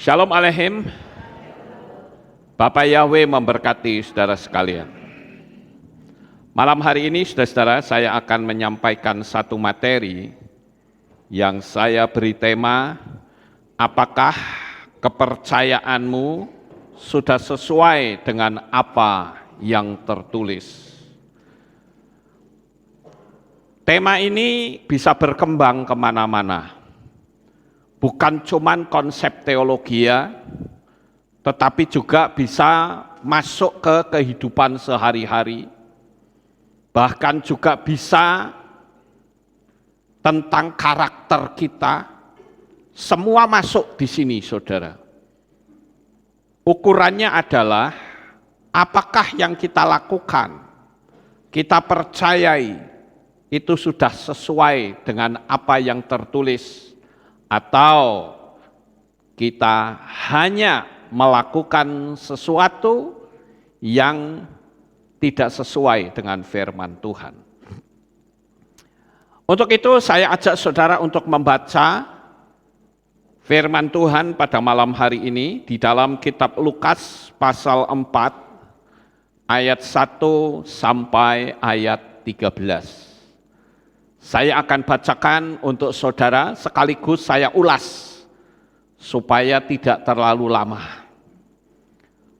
Shalom Aleichem, Bapak Yahweh memberkati saudara sekalian. Malam hari ini saudara-saudara, saya akan menyampaikan satu materi yang saya beri tema, apakah kepercayaanmu sudah sesuai dengan apa yang tertulis. Tema ini bisa berkembang kemana-mana. Bukan cuman konsep teologi ya, tetapi juga bisa masuk ke kehidupan sehari-hari. Bahkan juga bisa tentang karakter kita. Semua masuk di sini, saudara. Ukurannya adalah apakah yang kita lakukan, kita percayai, itu sudah sesuai dengan apa yang tertulis, atau kita hanya melakukan sesuatu yang tidak sesuai dengan firman Tuhan. Untuk itu saya ajak saudara untuk membaca firman Tuhan pada malam hari ini di dalam kitab Lukas pasal 4 ayat 1 sampai ayat 13. Saya akan bacakan untuk saudara, sekaligus saya ulas supaya tidak terlalu lama.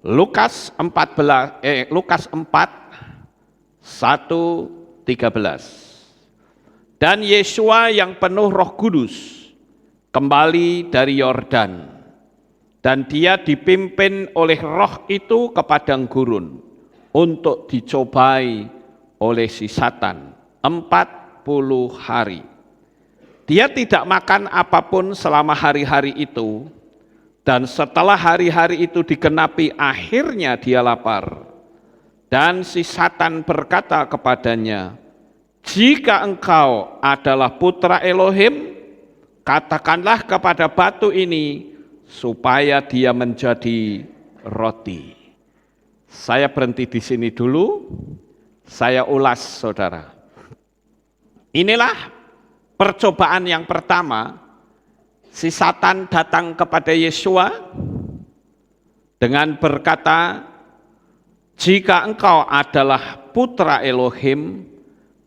Lukas 4, 1, 13. Dan Yesua yang penuh Roh Kudus kembali dari Yordan, dan dia dipimpin oleh Roh itu ke padang gurun untuk dicobai oleh si Satan 40 hari. Dia tidak makan apapun selama hari-hari itu, dan setelah hari-hari itu digenapi akhirnya dia lapar. Dan si Satan berkata kepadanya, "Jika engkau adalah putra Elohim, katakanlah kepada batu ini supaya dia menjadi roti." Saya berhenti di sini dulu, saya ulas saudara. Inilah percobaan yang pertama. Si Satan datang kepada Yesua dengan berkata, "Jika engkau adalah putra Elohim,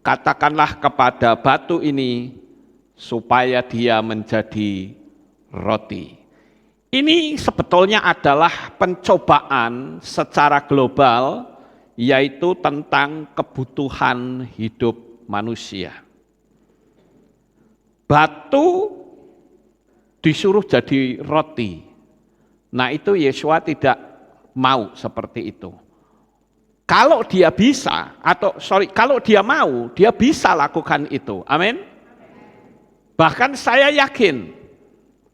katakanlah kepada batu ini supaya dia menjadi roti." Ini sebetulnya adalah pencobaan secara global, yaitu tentang kebutuhan hidup manusia. Batu disuruh jadi roti. Nah itu Yesua tidak mau seperti itu. Kalau dia bisa, kalau dia mau, dia bisa lakukan itu. Amin. Bahkan saya yakin,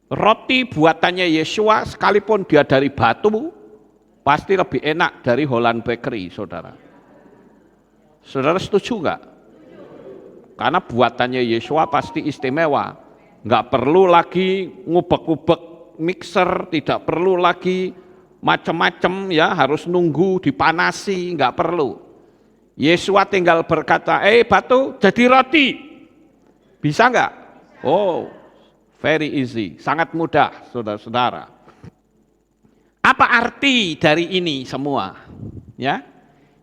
roti buatannya Yesua sekalipun dia dari batu, pasti lebih enak dari Holland Bakery, saudara. Saudara setuju enggak? Karena buatannya Yesua pasti istimewa. Enggak perlu lagi ngubek-ngubek mixer, tidak perlu lagi macam-macam ya, harus nunggu dipanasi, enggak perlu. Yesua tinggal berkata, batu jadi roti. Bisa enggak? Oh, very easy, sangat mudah saudara-saudara. Apa arti dari ini semua? Ya,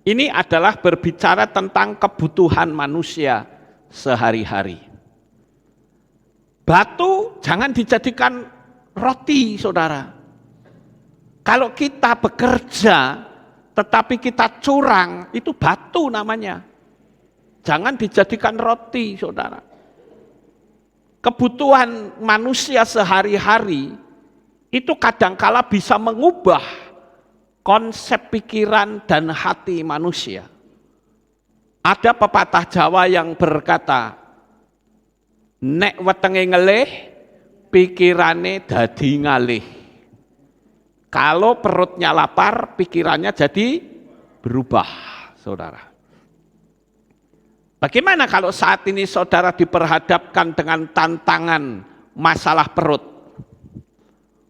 ini adalah berbicara tentang kebutuhan manusia sehari-hari. Batu jangan dijadikan roti, saudara. Kalau kita bekerja tetapi kita curang, itu batu namanya. Jangan dijadikan roti, saudara. Kebutuhan manusia sehari-hari itu kadangkala bisa mengubah konsep pikiran dan hati manusia. Ada pepatah Jawa yang berkata, "Nek wetenge ngelih, pikirane dadi ngalih." Kalau perutnya lapar, pikirannya jadi berubah, saudara. Bagaimana kalau saat ini saudara diperhadapkan dengan tantangan masalah perut?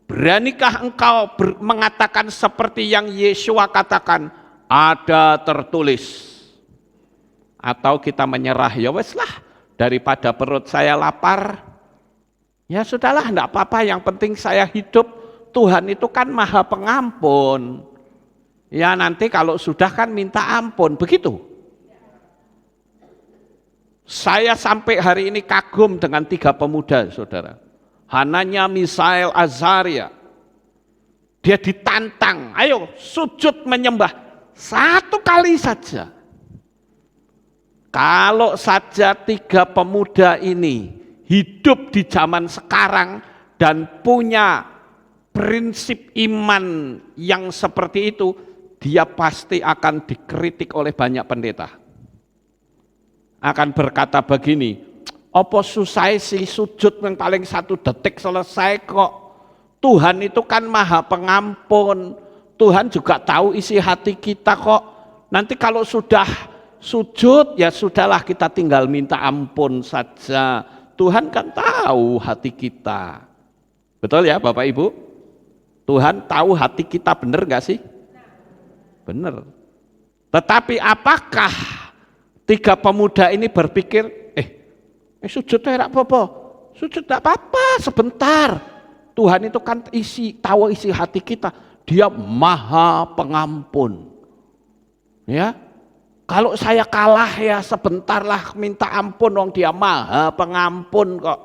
Beranikah engkau mengatakan seperti yang Yesua katakan, ada tertulis? Atau kita menyerah, ya wes lah, daripada perut saya lapar, ya sudahlah, enggak apa-apa, yang penting saya hidup, Tuhan itu kan Maha Pengampun. Ya nanti kalau sudah kan minta ampun, begitu. Saya sampai hari ini kagum dengan 3 pemuda, saudara. Hananya, Misael, Azaria. Dia ditantang, ayo sujud menyembah 1 kali saja. Kalau saja 3 pemuda ini hidup di zaman sekarang dan punya prinsip iman yang seperti itu, dia pasti akan dikritik oleh banyak pendeta. Akan berkata begini, apa susah sih sujud yang paling 1 detik selesai kok. Tuhan itu kan Maha Pengampun. Tuhan juga tahu isi hati kita kok. Nanti kalau sudah sujud, ya sudahlah kita tinggal minta ampun saja. Tuhan kan tahu hati kita. Betul ya Bapak Ibu? Tuhan tahu hati kita, benar gak sih? Benar. Tetapi apakah 3 pemuda ini berpikir, sujud tidak apa-apa, sujud tidak apa-apa, sebentar. Tuhan itu kan tahu isi hati kita, Dia Maha Pengampun. Ya, kalau saya kalah ya sebentarlah minta ampun, wong Dia Maha Pengampun kok.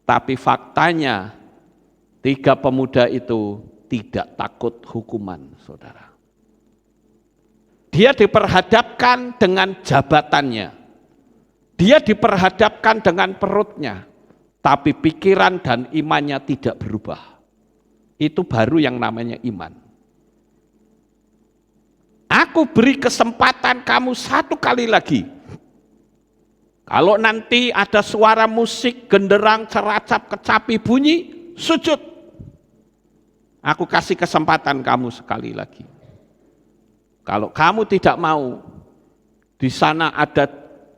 Tapi faktanya 3 pemuda itu tidak takut hukuman, saudara. Dia diperhadapkan dengan jabatannya. Dia diperhadapkan dengan perutnya. Tapi pikiran dan imannya tidak berubah. Itu baru yang namanya iman. Aku beri kesempatan kamu 1 kali lagi. Kalau nanti ada suara musik, genderang, ceracap, kecapi bunyi, sujud. Aku kasih kesempatan kamu sekali lagi. Kalau kamu tidak mau, di sana ada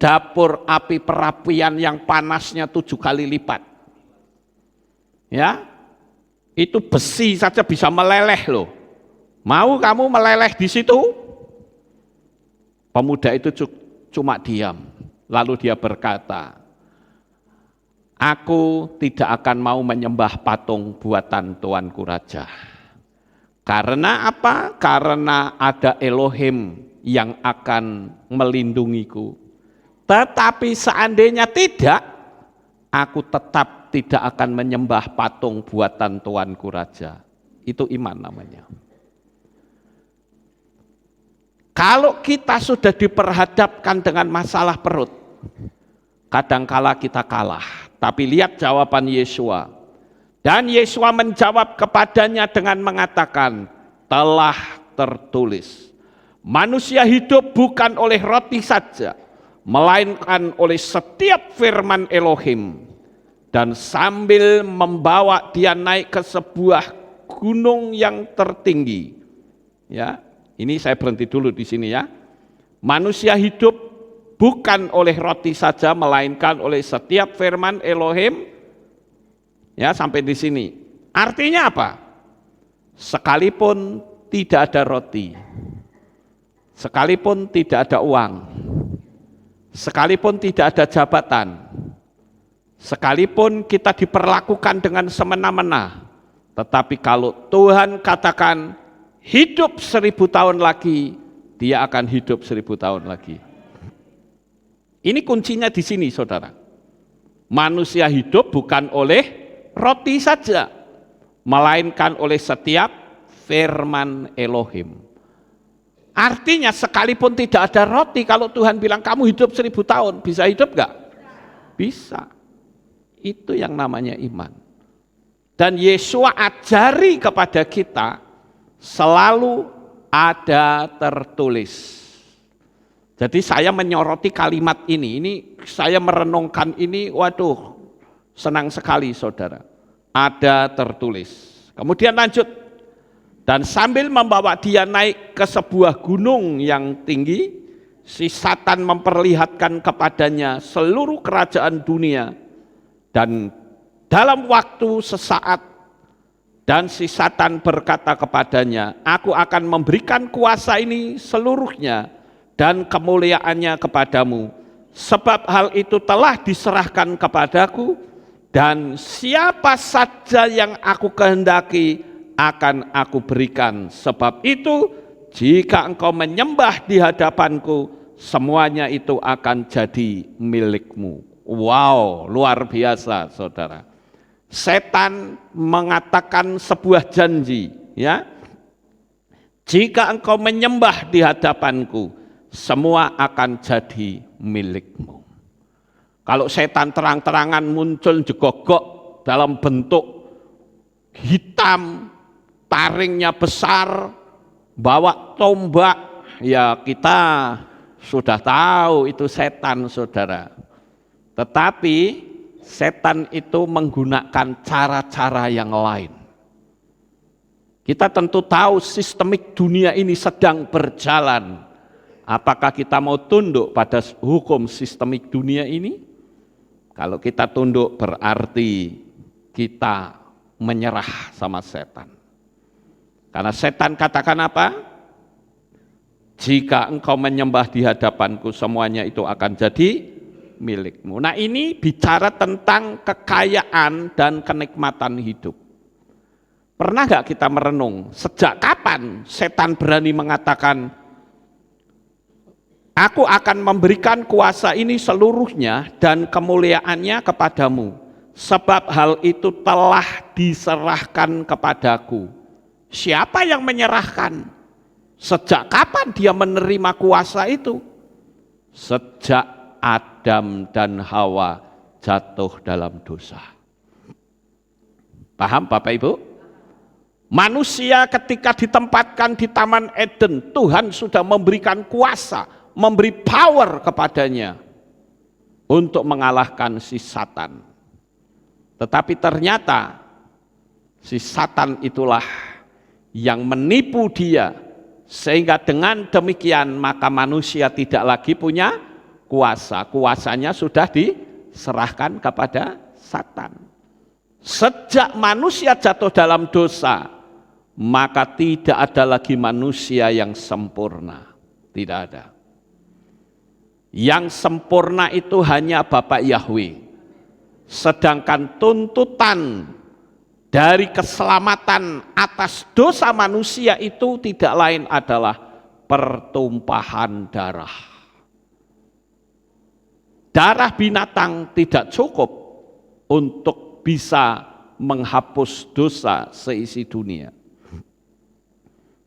dapur api perapian yang panasnya 7 kali lipat. Ya, itu besi saja bisa meleleh loh. Mau kamu meleleh di situ? Pemuda itu cuma diam. Lalu dia berkata, aku tidak akan mau menyembah patung buatan Tuanku Raja. Karena apa? Karena ada Elohim yang akan melindungiku. Tetapi seandainya tidak, aku tetap tidak akan menyembah patung buatan Tuanku Raja. Itu iman namanya. Kalau kita sudah diperhadapkan dengan masalah perut, kadangkala kita kalah. Tapi lihat jawaban Yesua. Dan Yesua menjawab kepadanya dengan mengatakan, telah tertulis, manusia hidup bukan oleh roti saja, melainkan oleh setiap firman Elohim. Dan sambil membawa dia naik ke sebuah gunung yang tertinggi. Ya, ini saya berhenti dulu di sini ya. Manusia hidup bukan oleh roti saja, melainkan oleh setiap firman Elohim. Ya, sampai di sini. Artinya apa? Sekalipun tidak ada roti, sekalipun tidak ada uang, sekalipun tidak ada jabatan, sekalipun kita diperlakukan dengan semena-mena, tetapi kalau Tuhan katakan hidup 1000 tahun lagi, dia akan hidup 1000 tahun lagi. Ini kuncinya di sini, saudara. Manusia hidup bukan oleh roti saja, melainkan oleh setiap firman Elohim. Artinya sekalipun tidak ada roti, kalau Tuhan bilang kamu hidup 1000 tahun, bisa hidup gak? Bisa. Itu yang namanya iman. Dan Yesua ajari kepada kita, selalu ada tertulis. Jadi saya menyoroti kalimat ini saya merenungkan ini, waduh, senang sekali saudara. Ada tertulis. Kemudian lanjut. Dan sambil membawa dia naik ke sebuah gunung yang tinggi, si Satan memperlihatkan kepadanya seluruh kerajaan dunia. Dan dalam waktu sesaat, dan si Satan berkata kepadanya, aku akan memberikan kuasa ini seluruhnya dan kemuliaannya kepadamu. Sebab hal itu telah diserahkan kepadaku, dan siapa saja yang aku kehendaki akan aku berikan. Sebab itu jika engkau menyembah di hadapanku, semuanya itu akan jadi milikmu. Wow, luar biasa saudara. Setan mengatakan sebuah janji, ya. Jika engkau menyembah di hadapanku, semua akan jadi milikmu. Kalau setan terang-terangan muncul jegogok dalam bentuk hitam, taringnya besar, bawa tombak, ya kita sudah tahu itu setan saudara. Tetapi setan itu menggunakan cara-cara yang lain. Kita tentu tahu sistemik dunia ini sedang berjalan. Apakah kita mau tunduk pada hukum sistemik dunia ini? Kalau kita tunduk berarti kita menyerah sama setan. Karena setan katakan apa? Jika engkau menyembah di hadapanku, semuanya itu akan jadi milikmu. Nah, ini bicara tentang kekayaan dan kenikmatan hidup. Pernah gak kita merenung, sejak kapan setan berani mengatakan, aku akan memberikan kuasa ini seluruhnya dan kemuliaannya kepadamu, sebab hal itu telah diserahkan kepadaku. Siapa yang menyerahkan? Sejak kapan dia menerima kuasa itu? Sejak Adam dan Hawa jatuh dalam dosa. Paham Bapak Ibu? Manusia ketika ditempatkan di Taman Eden, Tuhan sudah memberikan kuasa, memberi power kepadanya untuk mengalahkan si Satan. Tetapi ternyata si Satan itulah yang menipu dia, sehingga dengan demikian maka manusia tidak lagi punya kuasa. Kuasanya sudah diserahkan kepada Satan. Sejak manusia jatuh dalam dosa, maka tidak ada lagi manusia yang sempurna. Tidak ada. Yang sempurna itu hanya Bapa Yahweh. Sedangkan tuntutan dari keselamatan atas dosa manusia itu tidak lain adalah pertumpahan darah. Darah binatang tidak cukup untuk bisa menghapus dosa seisi dunia.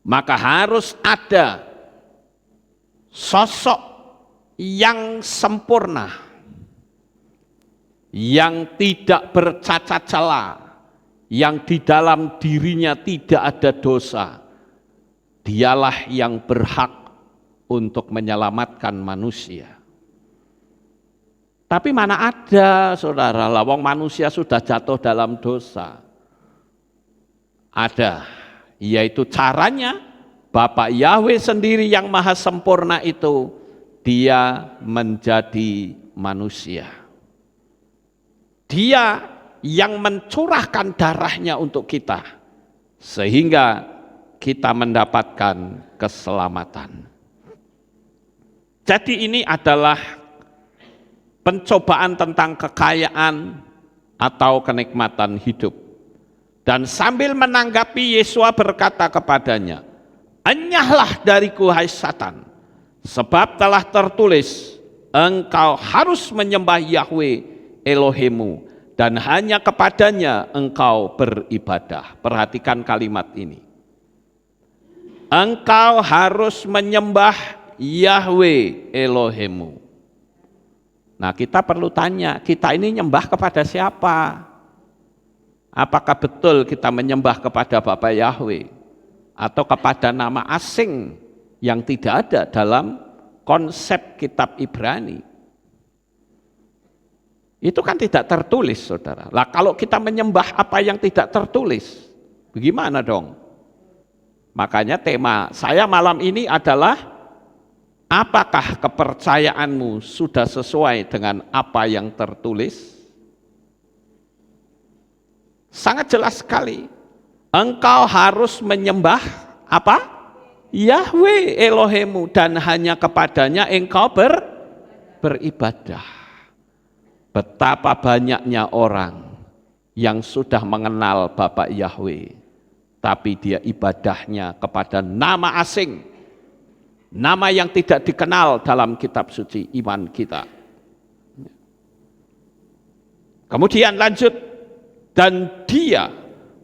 Maka harus ada sosok yang sempurna, yang tidak bercacat celah, yang di dalam dirinya tidak ada dosa. Dialah yang berhak untuk menyelamatkan manusia. Tapi mana ada saudara, lawang manusia sudah jatuh dalam dosa. Ada, yaitu caranya Bapa Yahweh sendiri yang maha sempurna itu, dia menjadi manusia. Dia yang mencurahkan darahnya untuk kita, sehingga kita mendapatkan keselamatan. Jadi ini adalah pencobaan tentang kekayaan atau kenikmatan hidup. Dan sambil menanggapi, Yesua berkata kepadanya, enyahlah dariku hai Satan, sebab telah tertulis, engkau harus menyembah Yahweh Elohimmu, dan hanya kepadanya engkau beribadah. Perhatikan kalimat ini. Engkau harus menyembah Yahweh Elohimmu. Nah, kita perlu tanya, kita ini nyembah kepada siapa? Apakah betul kita menyembah kepada Bapa Yahweh atau kepada nama asing yang tidak ada dalam konsep kitab Ibrani? Itu kan tidak tertulis, saudara. Lah kalau kita menyembah apa yang tidak tertulis, bagaimana dong? Makanya tema saya malam ini adalah, apakah kepercayaanmu sudah sesuai dengan apa yang tertulis? Sangat jelas sekali. Engkau harus menyembah apa? Yahweh Elohimmu, dan hanya kepadanya engkau beribadah. Betapa banyaknya orang yang sudah mengenal Bapak Yahweh, tapi dia ibadahnya kepada nama asing, nama yang tidak dikenal dalam kitab suci iman kita. Kemudian lanjut, dan dia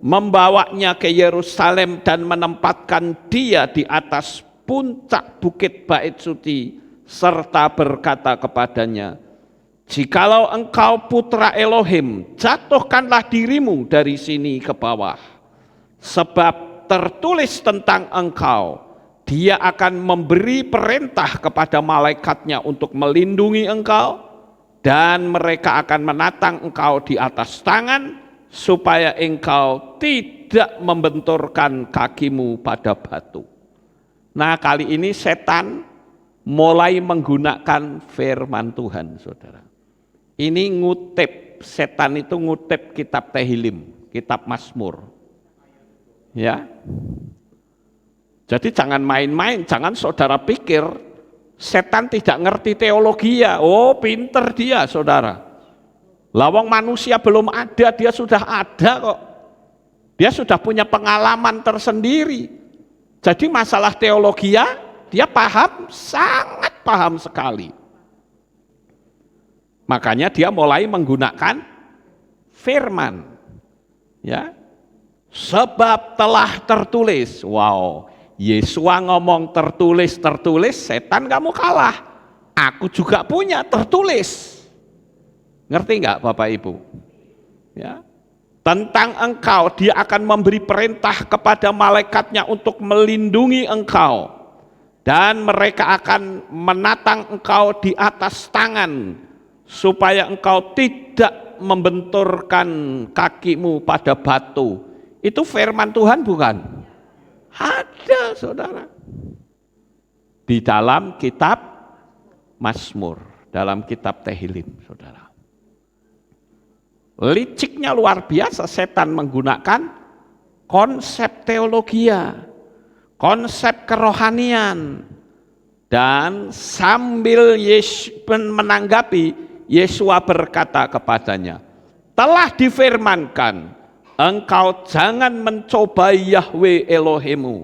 membawanya ke Yerusalem dan menempatkan dia di atas puncak bukit bait suci, serta berkata kepadanya, jikalau engkau putra Elohim, jatuhkanlah dirimu dari sini ke bawah, sebab tertulis tentang engkau, dia akan memberi perintah kepada malaikatnya untuk melindungi engkau, dan mereka akan menatang engkau di atas tangan, supaya engkau tidak membenturkan kakimu pada batu. Nah, kali ini setan mulai menggunakan firman Tuhan, saudara. Ini ngutip, setan itu ngutip kitab Tehillim, kitab Mazmur. Ya. Jadi jangan main-main, jangan saudara pikir setan tidak ngerti teologi ya. Oh, pinter dia, saudara. Lawang manusia belum ada, dia sudah ada kok. Dia sudah punya pengalaman tersendiri. Jadi masalah teologi ya, dia paham, sangat paham sekali. Makanya dia mulai menggunakan firman. Ya. Sebab telah tertulis. Wow, Yesua ngomong tertulis, setan kamu kalah. Aku juga punya tertulis. Ngerti enggak Bapak Ibu? Ya. Tentang engkau, dia akan memberi perintah kepada malaikatnya untuk melindungi engkau. Dan mereka akan menatang engkau di atas tangan, supaya engkau tidak membenturkan kakimu pada batu. Itu firman Tuhan bukan? Ada, saudara. Di dalam kitab Mazmur, dalam kitab Tehillim, saudara. Liciknya luar biasa setan menggunakan konsep teologia, konsep kerohanian. Dan sambil menanggapi, Yesua berkata kepadanya, telah difirmankan, engkau jangan mencobai Yahweh Elohimmu.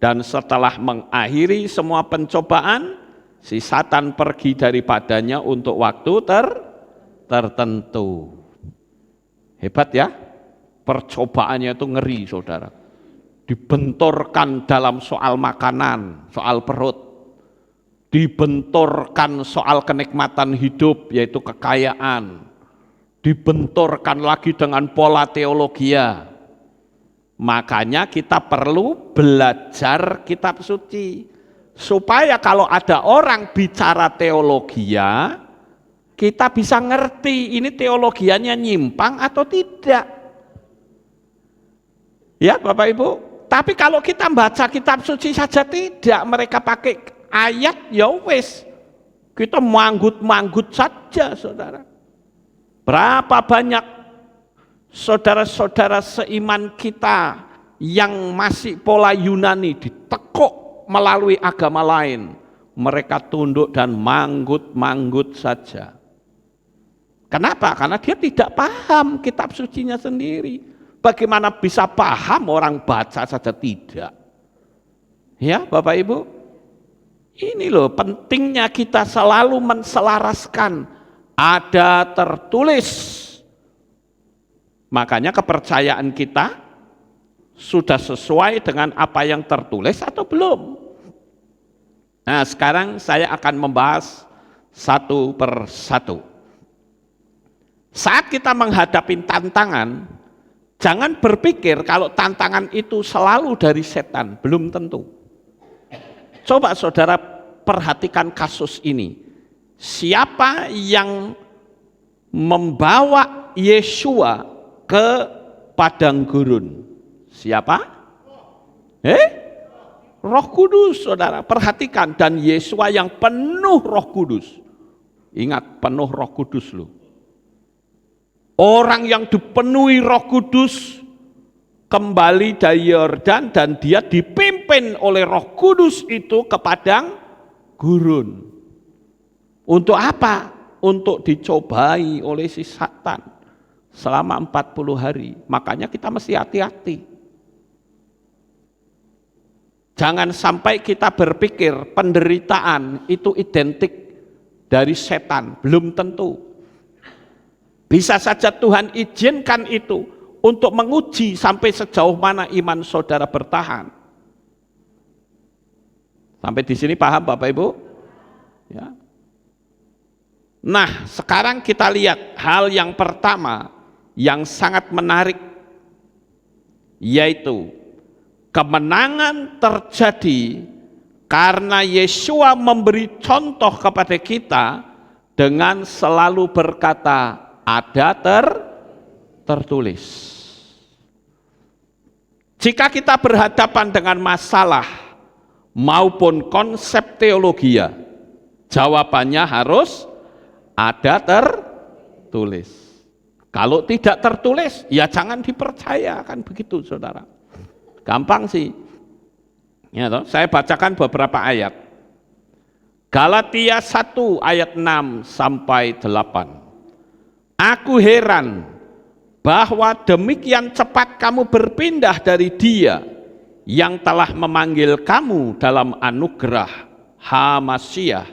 Dan setelah mengakhiri semua pencobaan, si Satan pergi daripadanya untuk waktu tertentu. Hebat ya, percobaannya itu ngeri, saudara. Dibenturkan dalam soal makanan, soal perut. Dibenturkan soal kenikmatan hidup, yaitu kekayaan. Dibenturkan lagi dengan pola teologia. Makanya kita perlu belajar kitab suci. Supaya kalau ada orang bicara teologia, kita bisa ngerti ini teologianya nyimpang atau tidak. Ya Bapak Ibu, tapi kalau kita baca kitab suci saja tidak, mereka pakai ayat ya wis. Kita manggut-manggut saja, saudara. Berapa banyak saudara-saudara seiman kita yang masih pola Yunani ditekuk melalui agama lain. Mereka tunduk dan manggut-manggut saja. Kenapa? Karena dia tidak paham kitab sucinya sendiri. Bagaimana bisa paham orang baca saja tidak? Ya Bapak Ibu, ini loh pentingnya kita selalu menselaraskan. Ada tertulis. Makanya kepercayaan kita sudah sesuai dengan apa yang tertulis atau belum? Nah sekarang saya akan membahas satu per satu. Saat kita menghadapi tantangan, jangan berpikir kalau tantangan itu selalu dari setan, belum tentu. Coba saudara perhatikan kasus ini. Siapa yang membawa Yesua ke padang gurun? Siapa? Roh Kudus, saudara. Perhatikan, dan Yesua yang penuh Roh Kudus. Ingat, penuh Roh Kudus loh. Orang yang dipenuhi Roh Kudus kembali dari Yordan dan dia dipimpin oleh Roh Kudus itu ke padang gurun. Untuk apa? Untuk dicobai oleh si Satan selama 40 hari. Makanya kita mesti hati-hati. Jangan sampai kita berpikir penderitaan itu identik dari setan, belum tentu. Bisa saja Tuhan izinkan itu untuk menguji sampai sejauh mana iman saudara bertahan. Sampai di sini paham Bapak Ibu? Ya. Nah, sekarang kita lihat hal yang pertama yang sangat menarik, yaitu kemenangan terjadi karena Yesua memberi contoh kepada kita dengan selalu berkata, ada tertulis. Jika kita berhadapan dengan masalah maupun konsep teologi, jawabannya harus ada tertulis. Kalau tidak tertulis, ya jangan dipercaya, kan begitu saudara. Gampang sih. Ya, toh? Saya bacakan beberapa ayat. Galatia 1 ayat 6 sampai 8. Aku heran bahwa demikian cepat kamu berpindah dari Dia yang telah memanggil kamu dalam anugerah Hamasiah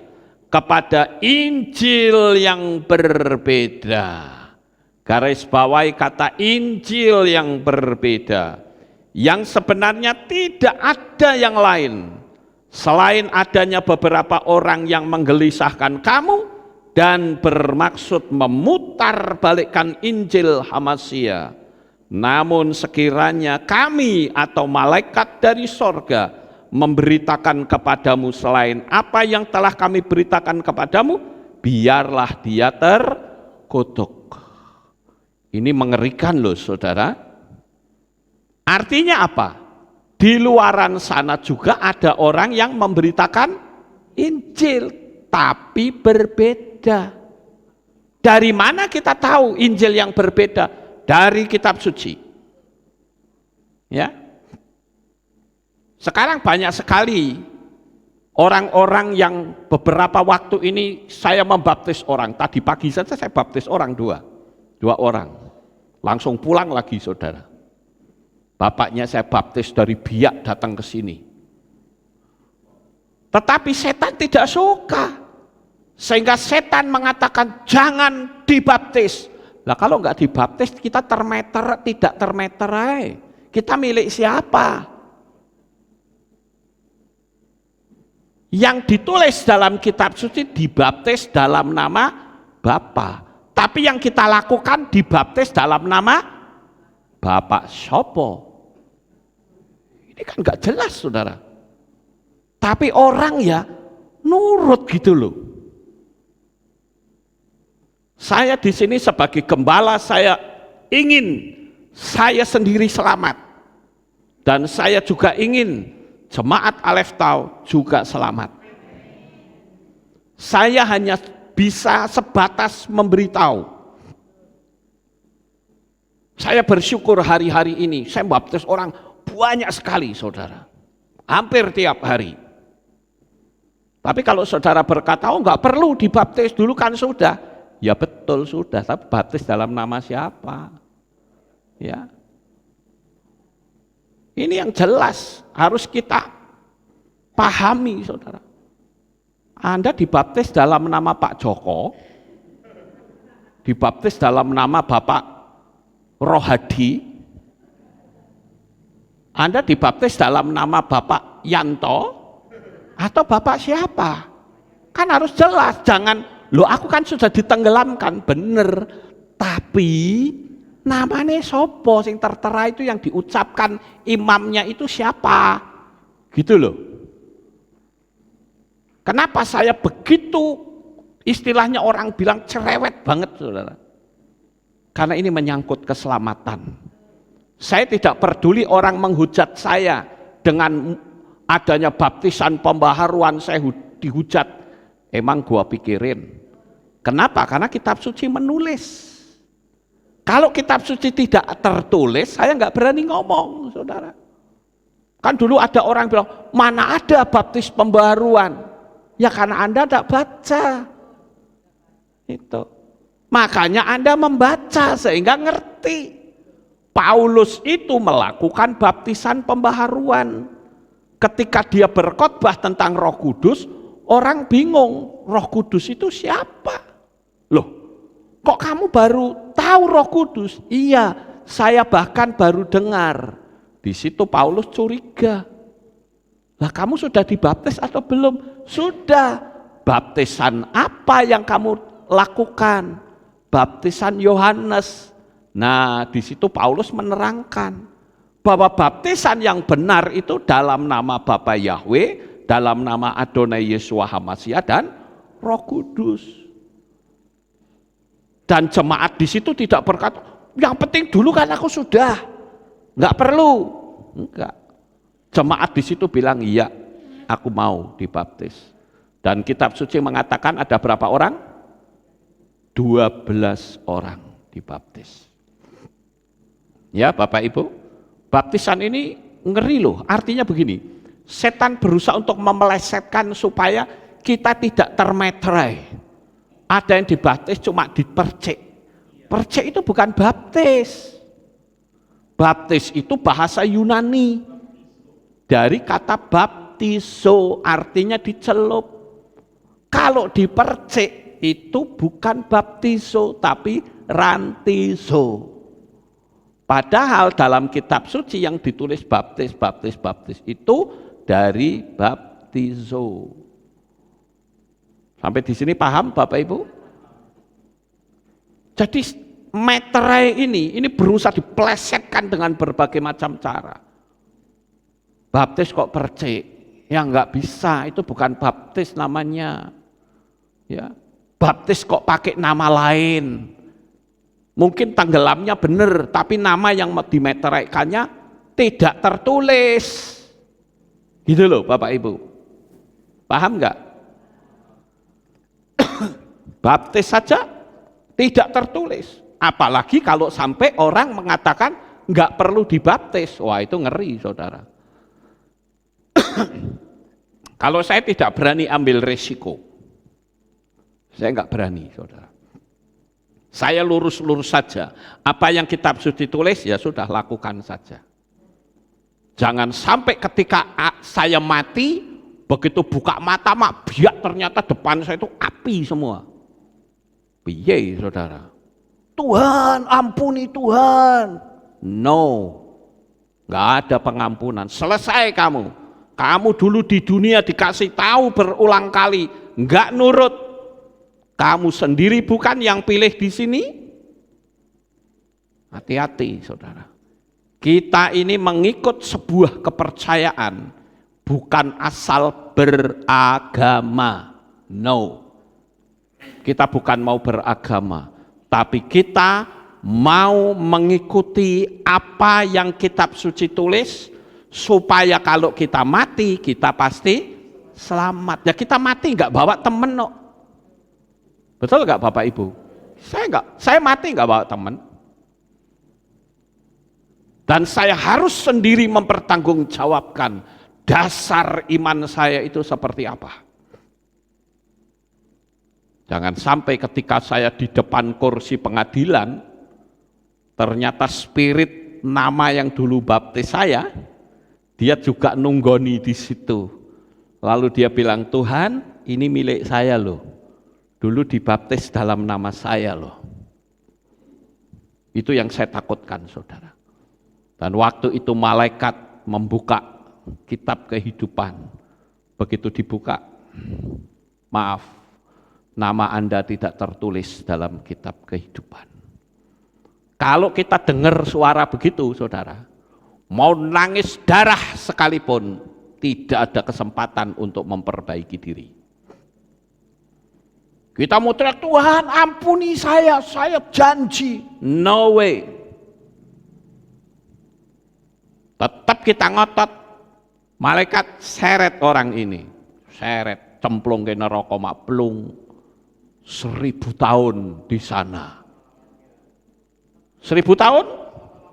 kepada Injil yang berbeda. Garis bawahi kata Injil yang berbeda, yang sebenarnya tidak ada yang lain selain adanya beberapa orang yang menggelisahkan kamu dan bermaksud memutarbalikkan Injil Hamasiah. Namun sekiranya kami atau malaikat dari sorga memberitakan kepadamu selain apa yang telah kami beritakan kepadamu, biarlah dia terkutuk. Ini mengerikan loh saudara. Artinya apa? Di luaran sana juga ada orang yang memberitakan Injil, tapi berbeda. Dari mana kita tahu Injil yang berbeda? Dari kitab suci. Ya. Sekarang banyak sekali orang-orang yang beberapa waktu ini saya membaptis orang. Tadi pagi saja saya baptis orang dua orang. Langsung pulang lagi saudara. Bapaknya saya baptis dari Biak datang ke sini. Tetapi setan tidak suka. Sehingga setan mengatakan jangan dibaptis. Lah kalau enggak dibaptis kita termeter, tidak termeterai. Kita milik siapa? Yang ditulis dalam kitab suci dibaptis dalam nama Bapa. Tapi yang kita lakukan dibaptis dalam nama Bapak Sopo. Ini kan nggak jelas saudara. Tapi orang ya nurut gitu loh. Saya di sini sebagai gembala, saya ingin saya sendiri selamat. Dan saya juga ingin jemaat Aleph Tau juga selamat. Saya hanya bisa sebatas memberitahu. Saya bersyukur hari-hari ini, saya baptis orang banyak sekali saudara. Hampir tiap hari. Tapi kalau saudara berkata, oh enggak perlu dibaptis dulu kan sudah. Ya betul sudah, tapi baptis dalam nama siapa? Ya. Ini yang jelas harus kita pahami saudara. Anda dibaptis dalam nama Pak Joko, dibaptis dalam nama Bapak Rohadi, Anda dibaptis dalam nama Bapak Yanto, atau Bapak siapa? Kan harus jelas, jangan, loh aku kan sudah ditenggelamkan, bener, tapi namanya sopo sing tertera itu yang diucapkan imamnya itu siapa? Gitu loh. Kenapa saya begitu istilahnya orang bilang cerewet banget saudara? Karena ini menyangkut keselamatan. Saya tidak peduli orang menghujat saya dengan adanya baptisan pembaharuan saya dihujat. Emang gua pikirin. Kenapa? Karena kitab suci menulis. Kalau kitab suci tidak tertulis, saya nggak berani ngomong, saudara. Kan dulu ada orang bilang, mana ada baptis pembaharuan? Ya karena Anda tidak baca. Itu. Makanya Anda membaca sehingga ngerti. Paulus itu melakukan baptisan pembaharuan. ketika dia berkhotbah tentang Roh Kudus, orang bingung, Roh Kudus itu siapa? Loh, kok kamu baru tahu Roh Kudus? Iya, saya bahkan baru dengar. Di situ Paulus curiga. Lah kamu sudah dibaptis atau belum? Sudah. Baptisan apa yang kamu lakukan? Baptisan Yohanes. Nah, di situ Paulus menerangkan bahwa baptisan yang benar itu dalam nama Bapa Yahweh, dalam nama Adonai Yeshua HaMashiach dan Roh Kudus. Dan jemaat di situ tidak berkata, yang penting dulu kan aku sudah, nggak perlu. Enggak. Jemaat di situ bilang, iya, aku mau dibaptis. Dan kitab suci mengatakan ada berapa orang? 12 orang dibaptis. Ya Bapak Ibu, baptisan ini ngeri loh, artinya begini, setan berusaha untuk memelesetkan supaya kita tidak termeterai. Ada yang dibaptis cuma dipercik. Percik itu bukan baptis. Baptis itu bahasa Yunani. Dari kata baptizo, artinya dicelup. Kalau dipercik itu bukan baptizo tapi rantizo. Padahal dalam kitab suci yang ditulis baptis itu dari baptizo. Sampai di sini paham Bapak Ibu? Jadi meterai ini berusaha diplesetkan dengan berbagai macam cara. Baptis kok percik? Ya enggak bisa, itu bukan baptis namanya. Ya, baptis kok pakai nama lain. Mungkin tenggelamnya benar, tapi nama yang dimeteraikannya tidak tertulis. Gitu loh Bapak Ibu. Paham enggak? Baptis saja tidak tertulis. Apalagi kalau sampai orang mengatakan enggak perlu dibaptis. Wah, itu ngeri Saudara. Kalau saya tidak berani ambil resiko, saya enggak berani, Saudara. Saya lurus-lurus saja. Apa yang kitab suci tulis, ya sudah lakukan saja. Jangan sampai ketika saya mati, begitu buka mata, biak ternyata depan saya itu api semua. Piye, Saudara? Tuhan, ampuni Tuhan. No, enggak ada pengampunan. Selesai kamu. Kamu dulu di dunia dikasih tahu berulang kali, enggak nurut. Kamu sendiri bukan yang pilih di sini. Hati-hati Saudara. Kita ini mengikut sebuah kepercayaan, bukan asal beragama. No. Kita bukan mau beragama, tapi kita mau mengikuti apa yang kitab suci tulis, supaya kalau kita mati, kita pasti selamat. Ya kita mati nggak bawa temen no. Betul nggak Bapak Ibu? Saya mati nggak bawa temen. Dan saya harus sendiri mempertanggungjawabkan dasar iman saya itu seperti apa. Jangan sampai ketika saya di depan kursi pengadilan, ternyata spirit nama yang dulu baptis saya, dia juga nunggoni di situ. Lalu dia bilang, Tuhan ini milik saya loh. Dulu dibaptis dalam nama saya loh. Itu yang saya takutkan Saudara. Dan waktu itu malaikat membuka kitab kehidupan. Begitu dibuka, maaf, nama Anda tidak tertulis dalam kitab kehidupan. Kalau kita dengar suara begitu Saudara, mau nangis darah sekalipun, tidak ada kesempatan untuk memperbaiki diri. Kita mau teriak, Tuhan ampuni saya janji. No way. Tetap kita ngotot, malaikat seret orang ini. Seret, cemplung ke neraka maplung. 1000 tahun di sana. 1000 tahun?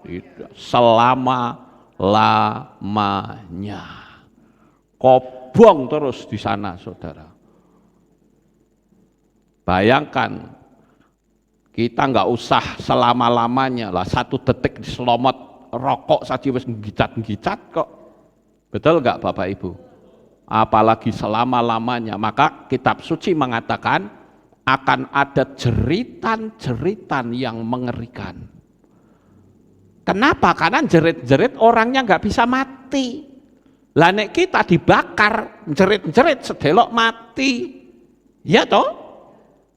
Tidak, selama-lamanya. Kobong terus di sana Saudara. Bayangkan, kita nggak usah selama-lamanya lah, 1 detik diselomot rokok saja wis ngicat-ngicat kok. Betul nggak Bapak Ibu? Apalagi selama-lamanya. Maka kitab suci mengatakan akan ada jeritan-jeritan yang mengerikan. Kenapa? Karena jerit-jerit orangnya nggak bisa mati. Lah nek kita dibakar, jerit-jerit sedelok mati. Ya toh?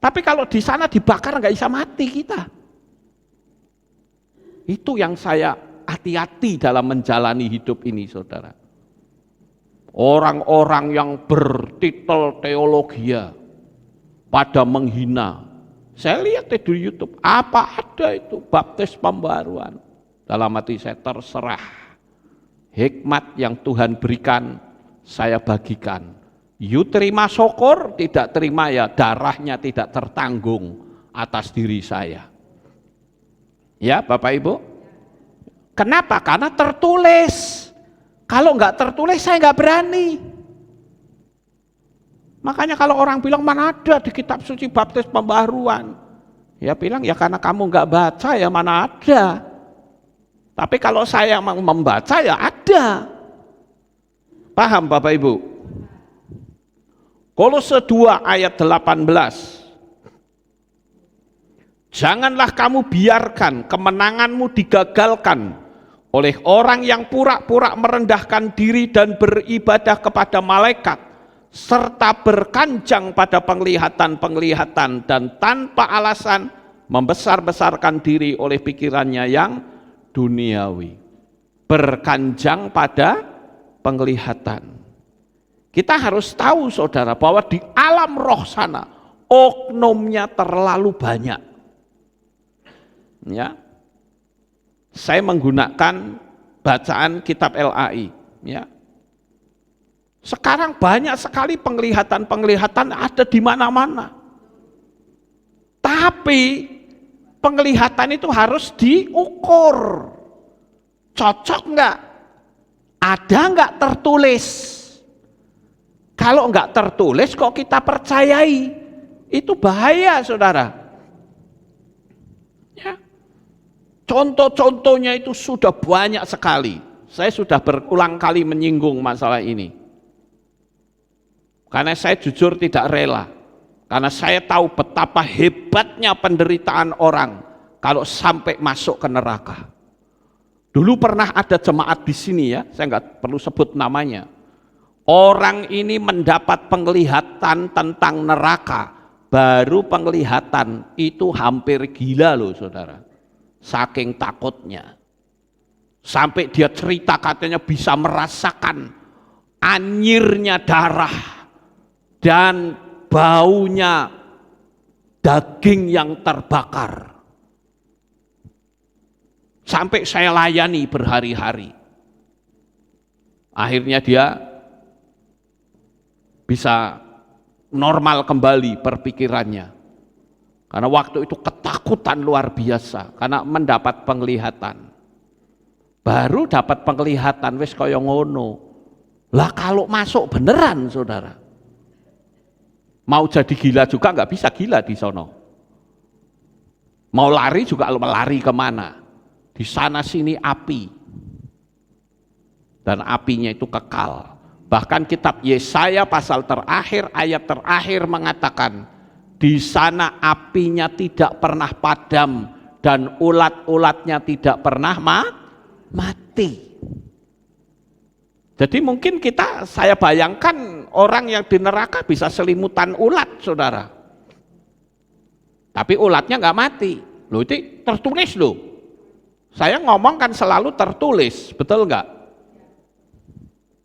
Tapi kalau di sana dibakar nggak bisa mati kita. Itu yang saya hati-hati dalam menjalani hidup ini, saudara. Orang-orang yang bertitel teologia pada menghina. Saya lihat di YouTube, apa ada itu baptis pembaruan. Dalam hati saya terserah. Hikmat yang Tuhan berikan, saya bagikan. You terima syukur, tidak terima ya darahnya tidak tertanggung atas diri saya. Ya Bapak Ibu. Kenapa? Karena tertulis. Kalau enggak tertulis saya enggak berani. Makanya kalau orang bilang mana ada di kitab suci baptis pembaharuan. Ya bilang ya karena kamu enggak baca ya mana ada. Tapi kalau saya membaca ya ada. Paham Bapak Ibu? Kolose 2 ayat 18. Janganlah kamu biarkan kemenanganmu digagalkan oleh orang yang pura-pura merendahkan diri dan beribadah kepada malaikat, serta berkanjang pada penglihatan-penglihatan dan tanpa alasan membesar-besarkan diri oleh pikirannya yang duniawi. Berkanjang pada penglihatan. Kita harus tahu saudara bahwa di alam roh sana oknumnya terlalu banyak. Ya. Saya menggunakan bacaan kitab LAI, ya. Sekarang banyak sekali penglihatan-penglihatan ada di mana-mana. Tapi penglihatan itu harus diukur. Cocok enggak? Ada enggak tertulis? Kalau enggak tertulis kok kita percayai? Itu bahaya, saudara. Ya. Contoh-contohnya itu sudah banyak sekali. Saya sudah berulang kali menyinggung masalah ini. Karena saya jujur tidak rela. Karena saya tahu betapa hebatnya penderitaan orang kalau sampai masuk ke neraka. Dulu pernah ada jemaat di sini ya, saya nggak perlu sebut namanya. Orang ini mendapat penglihatan tentang neraka, baru penglihatan itu hampir gila loh saudara. Saking takutnya. Sampai dia cerita katanya bisa merasakan anyirnya darah dan baunya daging yang terbakar. Sampai saya layani berhari-hari. Akhirnya dia bisa normal kembali perpikirannya. Karena waktu itu ketakutan luar biasa karena mendapat penglihatan. Baru dapat penglihatan wis kaya ngono. Lah kalau masuk beneran saudara. Mau jadi gila juga nggak bisa gila di sono. Mau lari juga lari kemana? Di sana sini api. Dan apinya itu kekal. Bahkan kitab Yesaya pasal terakhir, ayat terakhir mengatakan, di sana apinya tidak pernah padam dan ulat-ulatnya tidak pernah mati. Jadi mungkin saya bayangkan orang yang di neraka bisa selimutan ulat, saudara. Tapi ulatnya nggak mati. Loh itu tertulis loh. Saya ngomong kan selalu tertulis, betul nggak?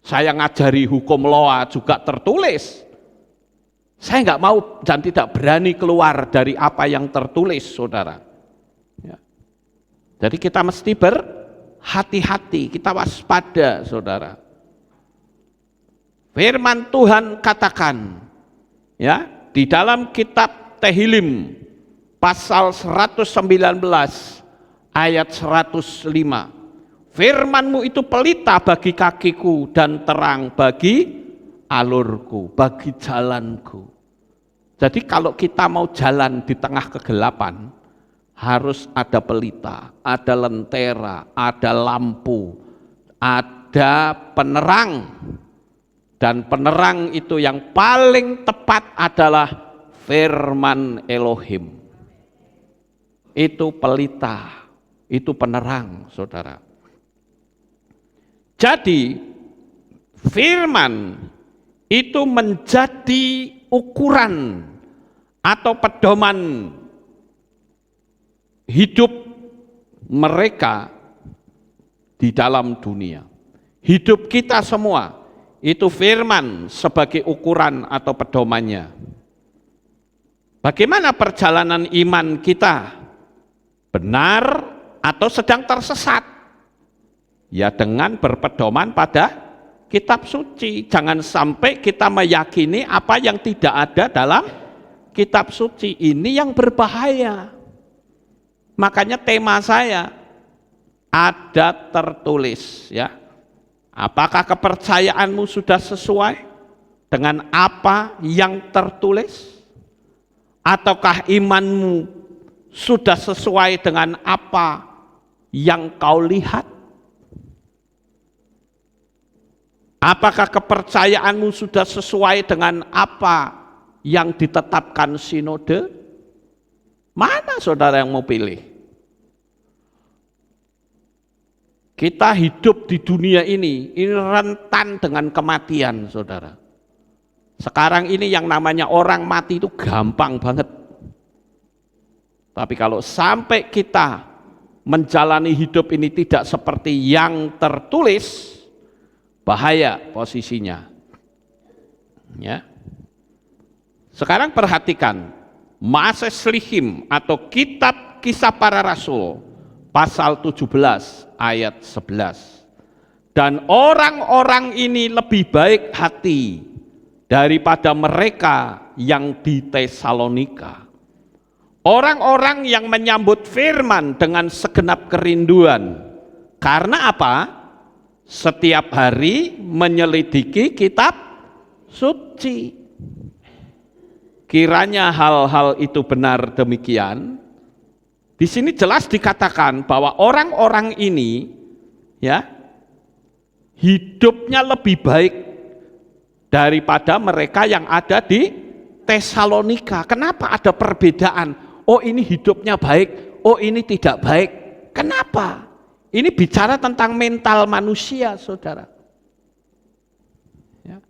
Saya ngajari hukum loa juga tertulis. Saya nggak mau dan tidak berani keluar dari apa yang tertulis, saudara. Ya. Jadi kita mesti berhati-hati, kita waspada, saudara. Firman Tuhan katakan, ya, di dalam kitab Tehillim pasal 119 ayat 105. Firman-Mu itu pelita bagi kakiku dan terang bagi alurku, bagi jalanku. Jadi kalau kita mau jalan di tengah kegelapan, harus ada pelita, ada lentera, ada lampu, ada ada penerang. Dan penerang itu yang paling tepat adalah firman Elohim. Itu pelita, itu penerang, saudara. Jadi firman itu menjadi ukuran atau pedoman hidup mereka di dalam dunia. Hidup kita semua itu firman sebagai ukuran atau pedomannya. Bagaimana perjalanan iman kita? Benar atau sedang tersesat? Ya dengan berpedoman pada kitab suci. Jangan sampai kita meyakini apa yang tidak ada dalam kitab suci. Ini yang berbahaya. Makanya tema saya ada tertulis, ya. Apakah kepercayaanmu sudah sesuai dengan apa yang tertulis? Ataukah imanmu sudah sesuai dengan apa yang kau lihat? Apakah kepercayaanmu sudah sesuai dengan apa yang ditetapkan sinode? Mana saudara yang mau pilih? Kita hidup di dunia ini rentan dengan kematian, saudara. Sekarang ini yang namanya orang mati itu gampang banget. Tapi kalau sampai kita menjalani hidup ini tidak seperti yang tertulis, bahaya posisinya. Ya. Sekarang perhatikan, Maases Lihim atau kitab Kisah Para Rasul, pasal 17 ayat 11. Dan orang-orang ini lebih baik hati daripada mereka yang di Tesalonika. Orang-orang yang menyambut firman dengan segenap kerinduan. Karena apa? Setiap hari menyelidiki kitab suci. Kiranya hal-hal itu benar demikian. Di sini jelas dikatakan bahwa orang-orang ini ya hidupnya lebih baik daripada mereka yang ada di Tesalonika. Kenapa ada perbedaan? Oh ini hidupnya baik, oh ini tidak baik. Kenapa? Ini bicara tentang mental manusia, saudara. Ya.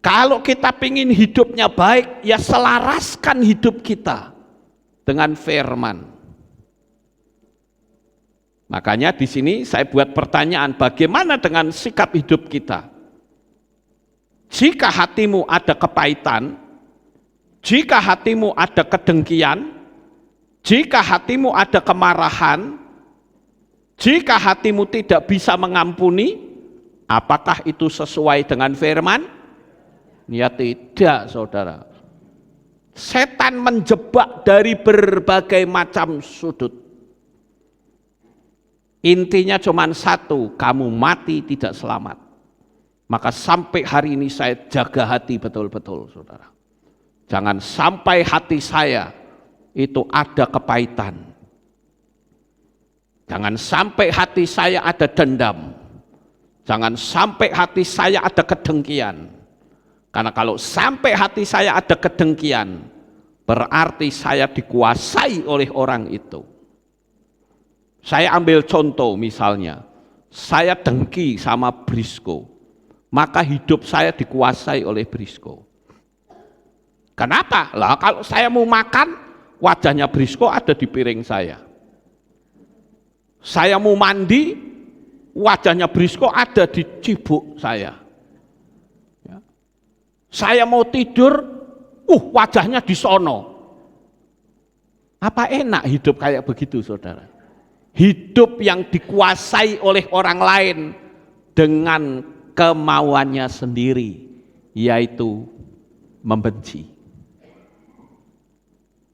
Kalau kita ingin hidupnya baik, ya selaraskan hidup kita dengan firman. Makanya di sini saya buat pertanyaan, bagaimana dengan sikap hidup kita? Jika hatimu ada kepahitan, jika hatimu ada kedengkian, jika hatimu ada kemarahan, jika hatimu tidak bisa mengampuni, apakah itu sesuai dengan firman? Ya tidak, saudara. Setan menjebak dari berbagai macam sudut. Intinya cuma satu, kamu mati tidak selamat. Maka sampai hari ini saya jaga hati betul-betul, saudara. Jangan sampai hati saya itu ada kepahitan. Jangan sampai hati saya ada dendam. Jangan sampai hati saya ada kedengkian. Karena kalau sampai hati saya ada kedengkian, berarti saya dikuasai oleh orang itu. Saya ambil contoh misalnya, saya dengki sama Brisco, maka hidup saya dikuasai oleh Brisco. Kenapa? Lah kalau saya mau makan, wajahnya Brisco ada di piring saya. Saya mau mandi, wajahnya Brisco ada di cibuk saya. Saya mau tidur, wajahnya di sono. Apa enak hidup kayak begitu, saudara? Hidup yang dikuasai oleh orang lain dengan kemauannya sendiri, yaitu membenci.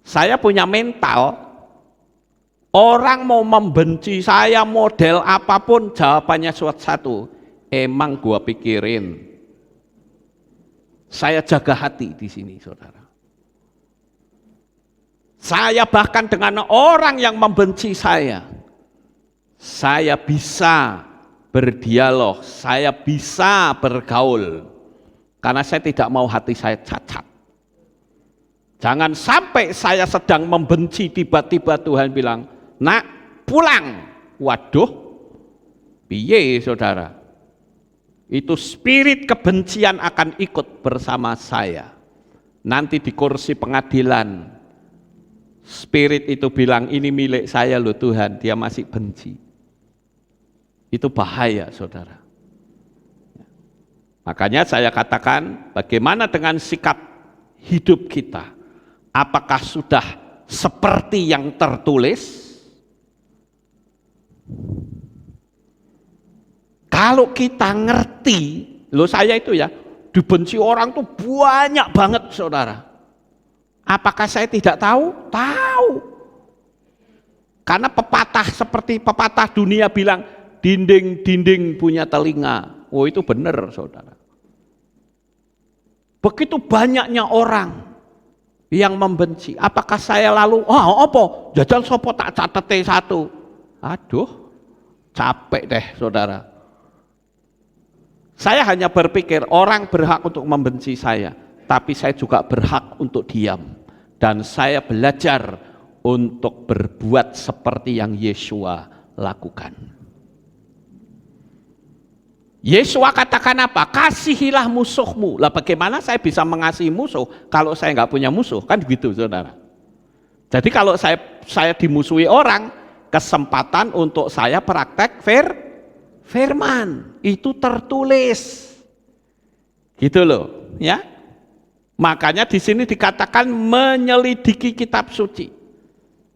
Saya punya mental, orang mau membenci saya model apapun, jawabannya satu, emang gua pikirin. Saya jaga hati di sini, saudara. Saya bahkan dengan orang yang membenci saya bisa berdialog, saya bisa bergaul, karena saya tidak mau hati saya cacat. Jangan sampai saya sedang membenci, tiba-tiba Tuhan bilang, nak pulang. Waduh, piye saudara? Itu spirit kebencian akan ikut bersama saya. Nanti di kursi pengadilan, spirit itu bilang, ini milik saya loh Tuhan, dia masih benci. Itu bahaya saudara. Makanya saya katakan, bagaimana dengan sikap hidup kita? Apakah sudah seperti yang tertulis? Kalau kita ngerti, loh saya itu ya, dibenci orang tuh banyak banget saudara. Apakah saya tidak tahu? Tahu. Karena pepatah seperti pepatah dunia bilang, dinding-dinding punya telinga. Oh itu benar saudara. Begitu banyaknya orang yang membenci. Apakah saya lalu, apa? Jajal sopo tak catete satu. Aduh, capek deh saudara. Saya hanya berpikir orang berhak untuk membenci saya, tapi saya juga berhak untuk diam. Dan saya belajar untuk berbuat seperti yang Yesua lakukan. Yesua katakan apa? Kasihilah musuhmu. Lah bagaimana saya bisa mengasihi musuh kalau saya nggak punya musuh? Kan begitu saudara. Jadi kalau saya dimusuhi orang, kesempatan untuk saya praktek firman itu tertulis. Gitu loh, ya. Makanya di sini dikatakan menyelidiki kitab suci.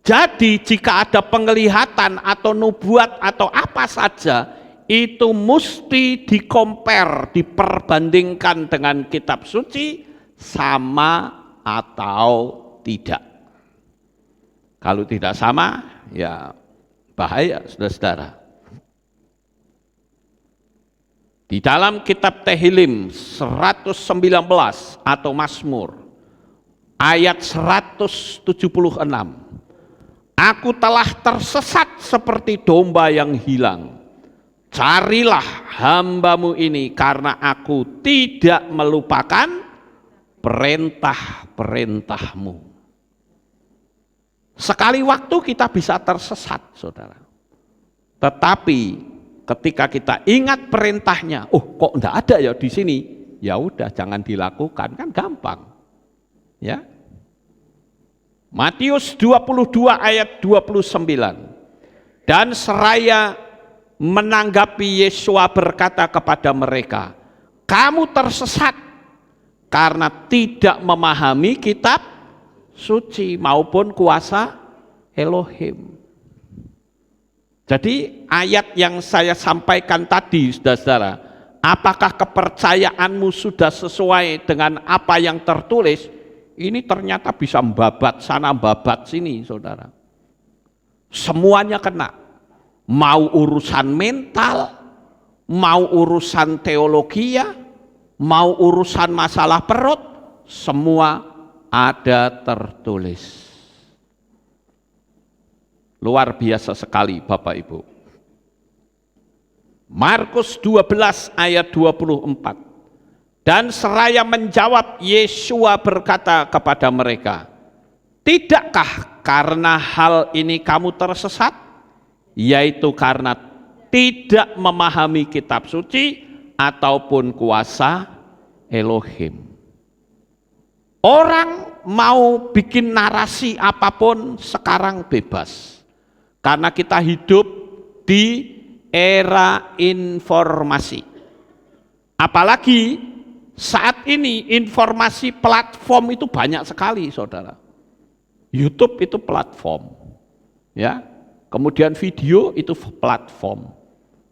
Jadi jika ada penglihatan atau nubuat atau apa saja, itu mesti diperbandingkan dengan kitab suci sama atau tidak. Kalau tidak sama, ya bahaya saudara-saudara. Di dalam kitab Tehillim 119 atau Mazmur ayat 176, aku telah tersesat seperti domba yang hilang. Carilah hambamu ini karena aku tidak melupakan perintah-perintahmu. Sekali waktu kita bisa tersesat saudara. Tetapi ketika kita ingat perintahnya, kok enggak ada ya di sini? Ya udah jangan dilakukan, kan gampang. Ya. Matius 22 ayat 29. Dan seraya menanggapi Yesua berkata kepada mereka, kamu tersesat karena tidak memahami kitab suci maupun kuasa Elohim. Jadi ayat yang saya sampaikan tadi saudara-saudara, apakah kepercayaanmu sudah sesuai dengan apa yang tertulis? Ini ternyata bisa membabat sana membabat sini saudara. Semuanya kena. Mau urusan mental, mau urusan teologi, mau urusan masalah perut, semua ada tertulis. Luar biasa sekali Bapak Ibu. Markus 12 ayat 24. Dan seraya menjawab, Yesua berkata kepada mereka, tidakkah karena hal ini kamu tersesat? Yaitu karena tidak memahami kitab suci ataupun kuasa Elohim. Orang mau bikin narasi apapun sekarang bebas. Karena kita hidup di era informasi. Apalagi saat ini informasi platform itu banyak sekali saudara. YouTube itu platform. Ya. Kemudian video itu platform.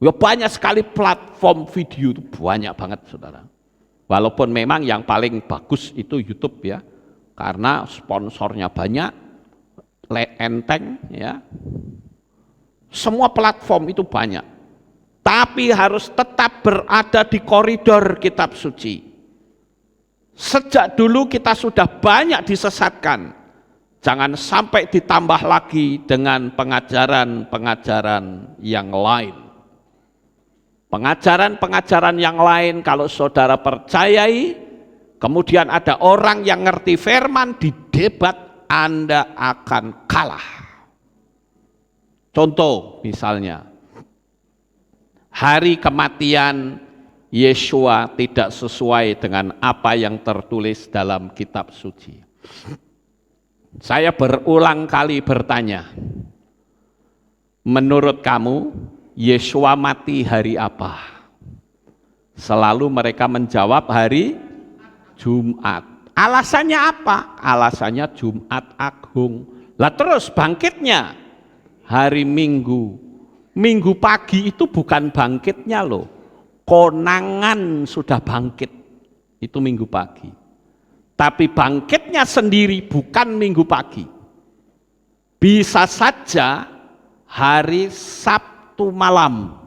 Ya banyak sekali platform video itu banyak banget saudara. Walaupun memang yang paling bagus itu YouTube ya. Karena sponsornya banyak, enteng ya. Semua platform itu banyak. Tapi harus tetap berada di koridor kitab suci. Sejak dulu kita sudah banyak disesatkan. Jangan sampai ditambah lagi dengan pengajaran-pengajaran yang lain. Pengajaran-pengajaran yang lain kalau saudara percayai, kemudian ada orang yang ngerti firman di debat, Anda akan kalah. Contoh misalnya, hari kematian Yesua tidak sesuai dengan apa yang tertulis dalam kitab suci. Saya berulang kali bertanya, menurut kamu Yesua mati hari apa? Selalu mereka menjawab hari Jumat. Alasannya apa? Alasannya Jumat Agung. Lah terus bangkitnya hari Minggu. Minggu pagi itu bukan bangkitnya loh. Konangan sudah bangkit. Itu Minggu pagi. Tapi bangkitnya sendiri bukan Minggu pagi. Bisa saja hari Sabtu malam.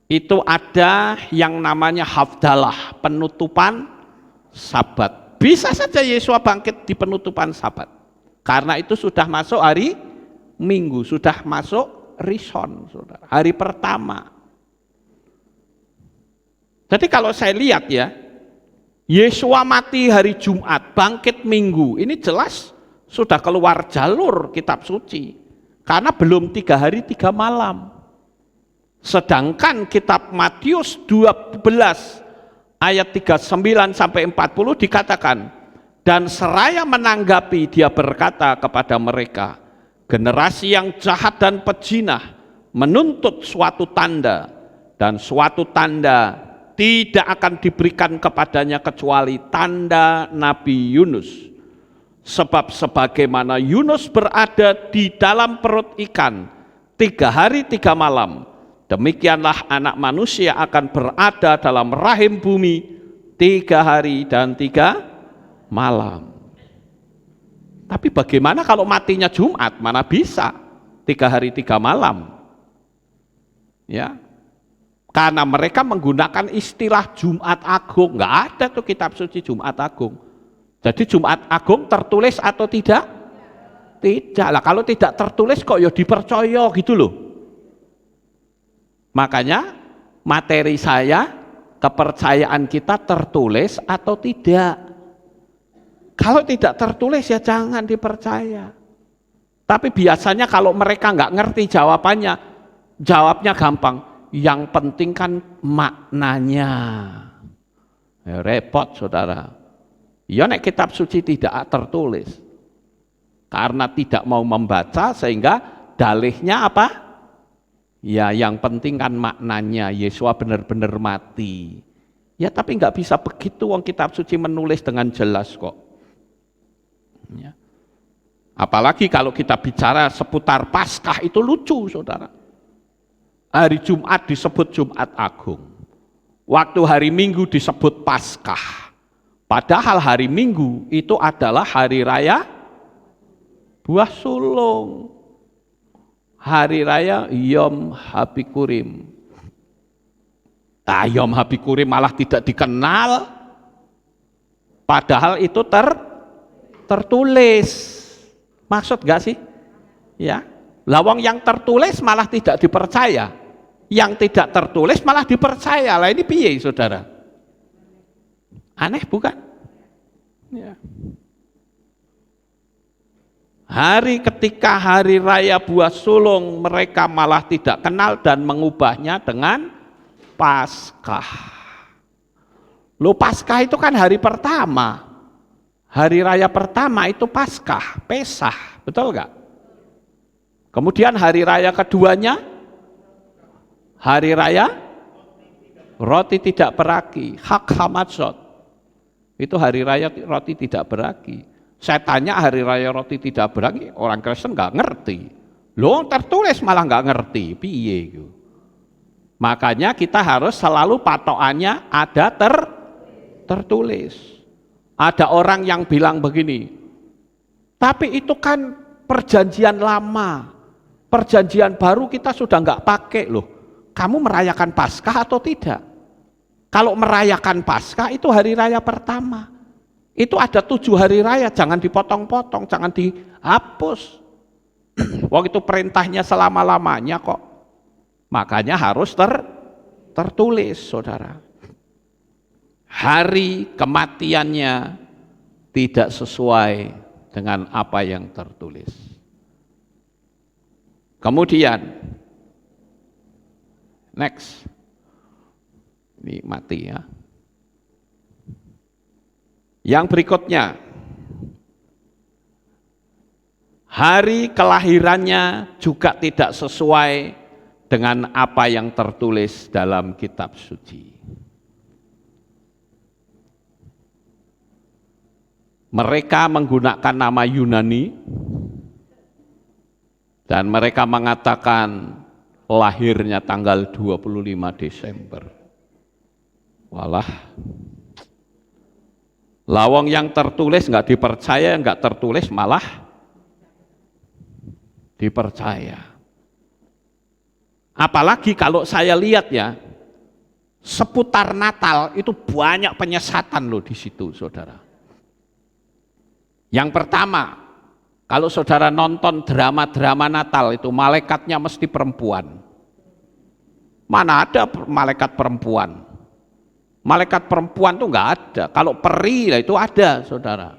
Itu ada yang namanya Hafdalah, penutupan Sabat. Bisa saja Yesua bangkit di penutupan Sabat. Karena itu sudah masuk hari Minggu, sudah masuk Rishon, saudara, hari pertama. Jadi kalau saya lihat ya, Yesua mati hari Jumat, bangkit Minggu, ini jelas sudah keluar jalur kitab suci. Karena belum 3 hari 3 malam. Sedangkan kitab Matius 12 ayat 39 sampai 40 dikatakan, dan seraya menanggapi dia berkata kepada mereka, generasi yang jahat dan pejinah menuntut suatu tanda, dan suatu tanda tidak akan diberikan kepadanya kecuali tanda Nabi Yunus. Sebab sebagaimana Yunus berada di dalam perut ikan 3 hari 3 malam, demikianlah anak manusia akan berada dalam rahim bumi 3 hari dan 3 malam. Tapi bagaimana kalau matinya Jumat? Mana bisa 3 hari 3 malam? Ya, karena mereka menggunakan istilah Jumat Agung. Nggak ada tuh kitab suci Jumat Agung. Jadi Jumat Agung tertulis atau tidak? Tidak lah, kalau tidak tertulis kok ya dipercaya gitu loh. Makanya materi saya, kepercayaan kita tertulis atau tidak. Kalau tidak tertulis ya jangan dipercaya. Tapi biasanya kalau mereka nggak ngerti jawabannya, jawabnya gampang. Yang penting kan maknanya. Ya, repot saudara. Ya nek kitab suci tidak tertulis. Karena tidak mau membaca sehingga dalihnya apa? Ya yang penting kan maknanya, Yesua benar-benar mati. Ya tapi nggak bisa begitu, wong kitab suci menulis dengan jelas kok. Ya. Apalagi kalau kita bicara seputar Paskah itu lucu saudara. Hari Jumat disebut Jumat Agung. Waktu hari Minggu disebut Paskah. Padahal hari Minggu itu adalah hari raya buah sulung. Hari raya Yom Habikurim. Nah, Yom Habikurim malah tidak dikenal. Padahal itu tertulis. Maksud gak sih? Ya. Lawang yang tertulis malah tidak dipercaya. Yang tidak tertulis malah dipercaya. Lah ini piye saudara? Aneh bukan? Ya. Ketika hari raya buah sulung mereka malah tidak kenal dan mengubahnya dengan Paskah. Loh Paskah itu kan hari pertama. Hari raya pertama itu Paskah, Pesah, betul enggak? Kemudian hari raya keduanya hari raya roti tidak beragi, Hak Hamatzot. Itu hari raya roti tidak beragi. Saya tanya hari raya roti tidak beragi, orang Kristen nggak ngerti. Loh tertulis malah nggak ngerti, piye gitu. Makanya kita harus selalu patokannya ada tertulis. Ada orang yang bilang begini, tapi itu kan perjanjian lama, perjanjian baru kita sudah nggak pakai loh. Kamu merayakan Paskah atau tidak? Kalau merayakan Paskah itu hari raya pertama. Itu ada 7 hari raya, jangan dipotong-potong, jangan dihapus. Wong itu perintahnya selama-lamanya kok. Makanya harus tertulis, saudara. Hari kematiannya tidak sesuai dengan apa yang tertulis. Kemudian, next, ini mati ya. Yang berikutnya, hari kelahirannya juga tidak sesuai dengan apa yang tertulis dalam kitab suci. Mereka menggunakan nama Yunani dan mereka mengatakan lahirnya tanggal 25 Desember. Walah, lawang yang tertulis nggak dipercaya, nggak tertulis malah dipercaya. Apalagi kalau saya lihat ya, seputar Natal itu banyak penyesatan loh di situ, saudara. Yang pertama, kalau saudara nonton drama-drama Natal itu malaikatnya mesti perempuan. Mana ada malaikat perempuan? Malaikat perempuan tuh nggak ada. Kalau peri itu ada, saudara.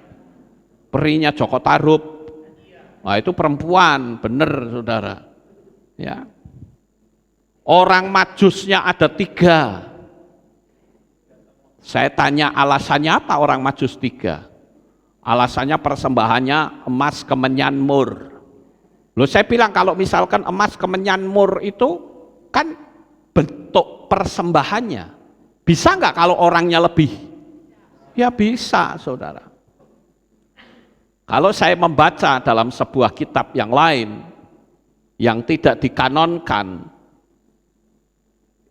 Perinya Joko Tarub, nah itu perempuan, bener, saudara. Ya. Orang majusnya ada 3. Saya tanya alasannya apa orang majus 3? Alasannya persembahannya emas kemenyan mur. Loh, saya bilang kalau misalkan emas kemenyan mur itu kan bentuk persembahannya. Bisa nggak kalau orangnya lebih? Ya bisa, saudara. Kalau saya membaca dalam sebuah kitab yang lain yang tidak dikanonkan,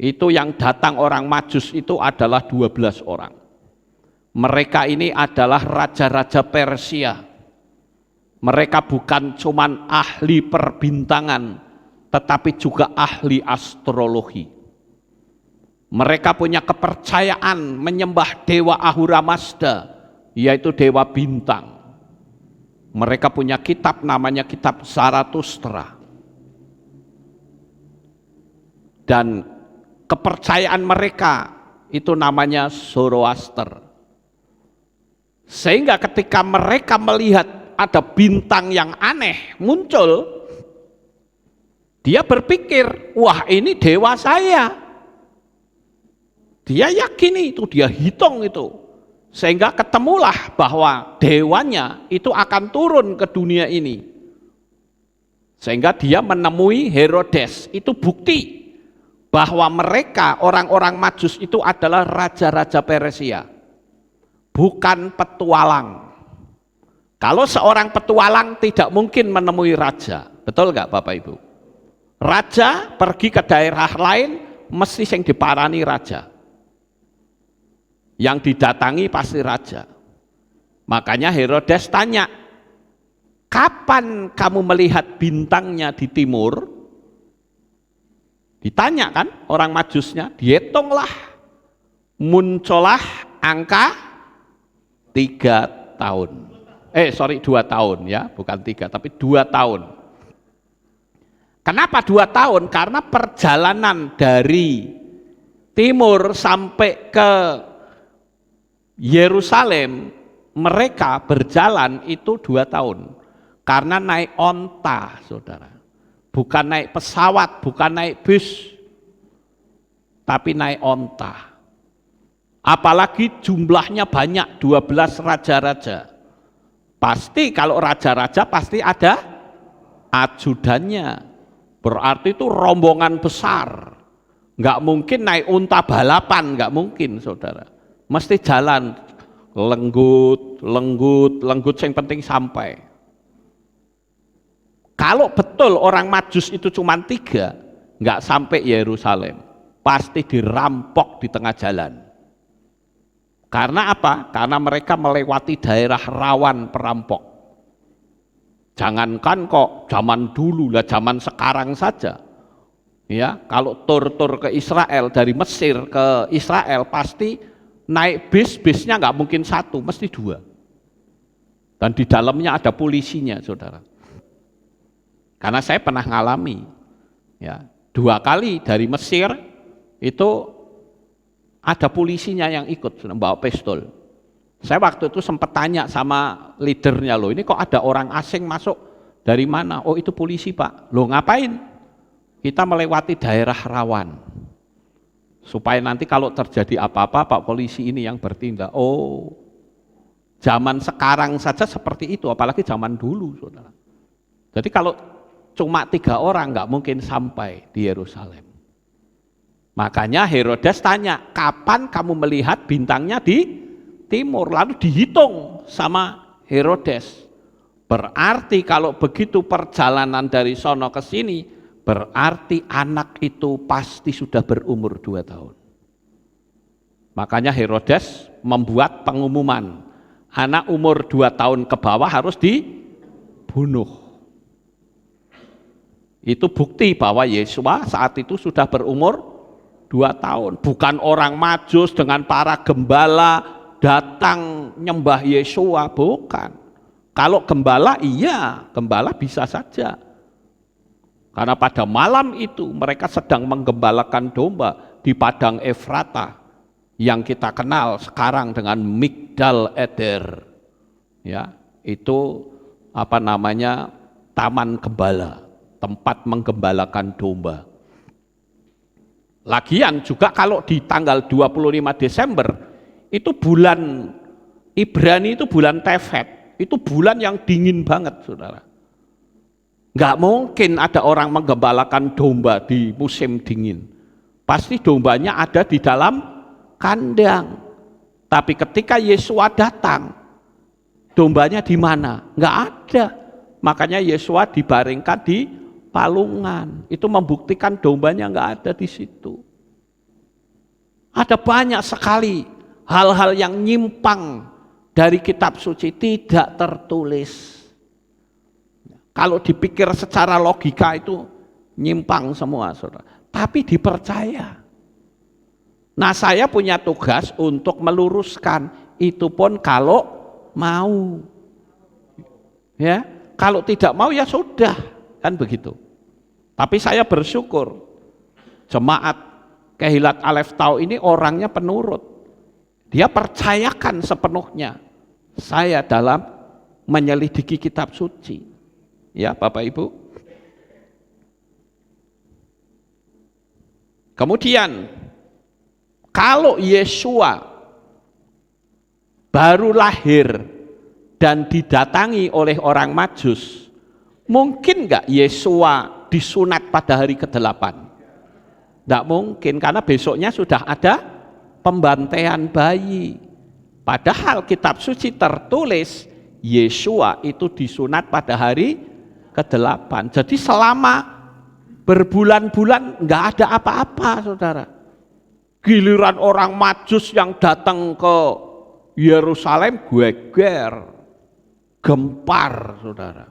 itu yang datang orang majus itu adalah 12 orang. Mereka ini adalah raja-raja Persia. Mereka bukan cuman ahli perbintangan, tetapi juga ahli astrologi. Mereka punya kepercayaan menyembah dewa Ahura Mazda, yaitu dewa bintang. Mereka punya kitab namanya kitab Zarathustra. Dan kepercayaan mereka itu namanya Zoroaster. Sehingga ketika mereka melihat ada bintang yang aneh muncul, dia berpikir, wah ini dewa saya. Dia yakin itu, dia hitung itu. Sehingga ketemulah bahwa dewanya itu akan turun ke dunia ini. Sehingga dia menemui Herodes, itu bukti bahwa mereka orang-orang Majus itu adalah raja-raja Persia. Bukan petualang. Kalau seorang petualang tidak mungkin menemui raja, betul nggak Bapak Ibu? Raja pergi ke daerah lain, mesti yang diparani raja. Yang didatangi pasti raja. Makanya Herodes tanya, kapan kamu melihat bintangnya di timur? Ditanya kan orang Majusnya, dihitunglah. Muncullah angka 3 tahun. 2 tahun ya, bukan 3 tapi 2 tahun. Kenapa 2 tahun? Karena perjalanan dari timur sampai ke Yerusalem mereka berjalan itu 2 tahun. Karena naik onta, saudara. Bukan naik pesawat, bukan naik bus, tapi naik onta. Apalagi jumlahnya banyak, 12 raja-raja. Pasti kalau raja-raja pasti ada ajudannya. Berarti itu rombongan besar. Nggak mungkin naik unta balapan, nggak mungkin, saudara. Mesti jalan lenggut, yang penting sampai. Kalau betul orang Majus itu cuma 3, nggak sampai Yerusalem. Pasti dirampok di tengah jalan. Karena apa? Karena mereka melewati daerah rawan perampok. Jangankan kok zaman dulu lah, zaman sekarang saja. Ya, kalau tur-tur ke Israel dari Mesir ke Israel pasti naik bisnya nggak mungkin 1, mesti 2. Dan di dalamnya ada polisinya, saudara. Karena saya pernah ngalami, ya 2 kali dari Mesir itu ada polisinya yang ikut bawa pistol. Saya waktu itu sempat tanya sama leadernya, loh ini kok ada orang asing masuk dari mana? Oh itu polisi Pak. Loh ngapain? Kita melewati daerah rawan. Supaya nanti kalau terjadi apa-apa Pak polisi ini yang bertindak. Oh zaman sekarang saja seperti itu, apalagi zaman dulu saudara. Jadi kalau cuma 3 orang nggak mungkin sampai di Yerusalem. Makanya Herodes tanya, kapan kamu melihat bintangnya di timur? Lalu dihitung sama Herodes. Berarti kalau begitu perjalanan dari sono ke sini, berarti anak itu pasti sudah berumur 2 tahun. Makanya Herodes membuat pengumuman, anak umur 2 tahun ke bawah harus dibunuh. Itu bukti bahwa Yesua saat itu sudah berumur 2 tahun. Bukan orang Majus dengan para gembala datang nyembah Yesua, bukan. Kalau gembala iya, gembala bisa saja. Karena pada malam itu mereka sedang menggembalakan domba di padang Efrata yang kita kenal sekarang dengan Migdal Eder. Ya, itu taman gembala, tempat menggembalakan domba. Lagian juga kalau di tanggal 25 Desember, itu bulan Ibrani itu bulan Tevet, itu bulan yang dingin banget saudara. Nggak mungkin ada orang menggembalakan domba di musim dingin. Pasti dombanya ada di dalam kandang. Tapi ketika Yesua datang, dombanya di mana? Nggak ada. Makanya Yesua dibaringkan di palungan. Itu membuktikan dombanya nggak ada di situ. Ada banyak sekali hal-hal yang nyimpang dari kitab suci tidak tertulis. Kalau dipikir secara logika itu nyimpang semua saudara. Tapi dipercaya. Nah saya punya tugas untuk meluruskan. Itu pun kalau mau. Ya, kalau tidak mau ya sudah. Kan begitu. Tapi saya bersyukur jemaat Kehilat Alef Tau ini orangnya penurut. Dia percayakan sepenuhnya saya dalam menyelidiki kitab suci. Ya Bapak Ibu. Kemudian kalau Yesua baru lahir dan didatangi oleh orang Majus, mungkin nggak Yesua disunat pada hari ke-8? Nggak mungkin, karena besoknya sudah ada pembantaian bayi. Padahal kitab suci tertulis Yesua itu disunat pada hari ke-8. Jadi selama berbulan-bulan nggak ada apa-apa saudara. Giliran orang Majus yang datang ke Yerusalem geger, gempar saudara.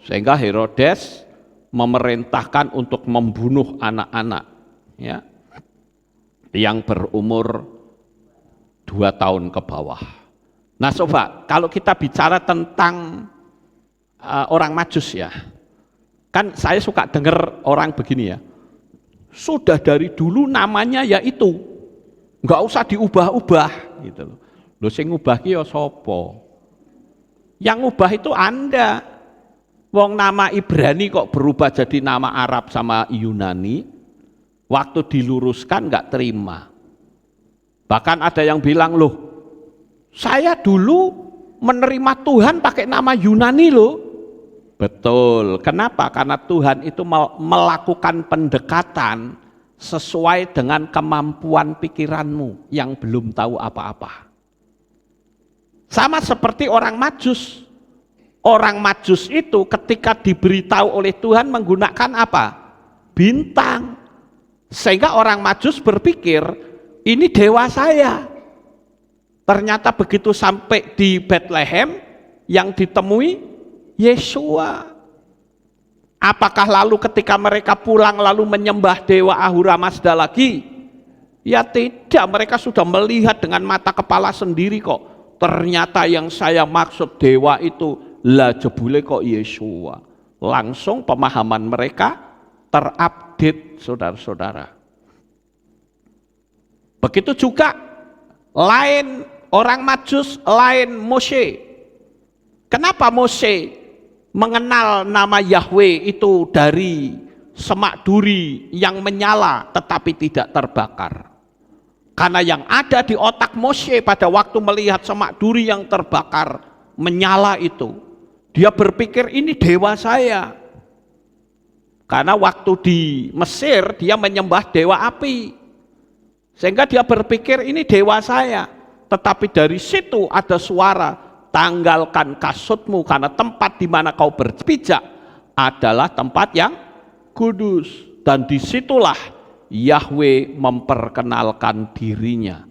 Sehingga Herodes memerintahkan untuk membunuh anak-anak ya, yang berumur 2 tahun ke bawah. Nah coba kalau kita bicara tentang orang Majus ya, kan saya suka dengar orang begini ya, sudah dari dulu namanya ya itu, nggak usah diubah-ubah gitu loh. Lho sing ngubah ki ya sapa? Yang ngubah itu Anda. Wong nama Ibrani kok berubah jadi nama Arab sama Yunani, waktu diluruskan nggak terima. Bahkan ada yang bilang, loh saya dulu menerima Tuhan pakai nama Yunani loh. Betul, kenapa? Karena Tuhan itu melakukan pendekatan sesuai dengan kemampuan pikiranmu yang belum tahu apa-apa. Sama seperti orang Majus. Orang Majus itu ketika diberitahu oleh Tuhan menggunakan apa? Bintang. Sehingga orang Majus berpikir, ini dewa saya. Ternyata begitu sampai di Bethlehem, yang ditemui Yesua. Apakah lalu ketika mereka pulang lalu menyembah dewa Ahura Mazda lagi? Ya tidak, mereka sudah melihat dengan mata kepala sendiri kok. Ternyata yang saya maksud dewa itu lah jebule kok Yesua. Langsung pemahaman mereka terupdate saudara-saudara. Begitu juga lain orang Majus, lain Mose. Kenapa Mose mengenal nama Yahweh itu dari semak duri yang menyala tetapi tidak terbakar? Karena yang ada di otak Mose pada waktu melihat semak duri yang terbakar menyala itu, dia berpikir ini dewa saya. Karena waktu di Mesir dia menyembah dewa api, sehingga dia berpikir ini dewa saya. Tetapi dari situ ada suara, tanggalkan kasutmu karena tempat di mana kau berpijak adalah tempat yang kudus. Dan disitulah Yahweh memperkenalkan dirinya.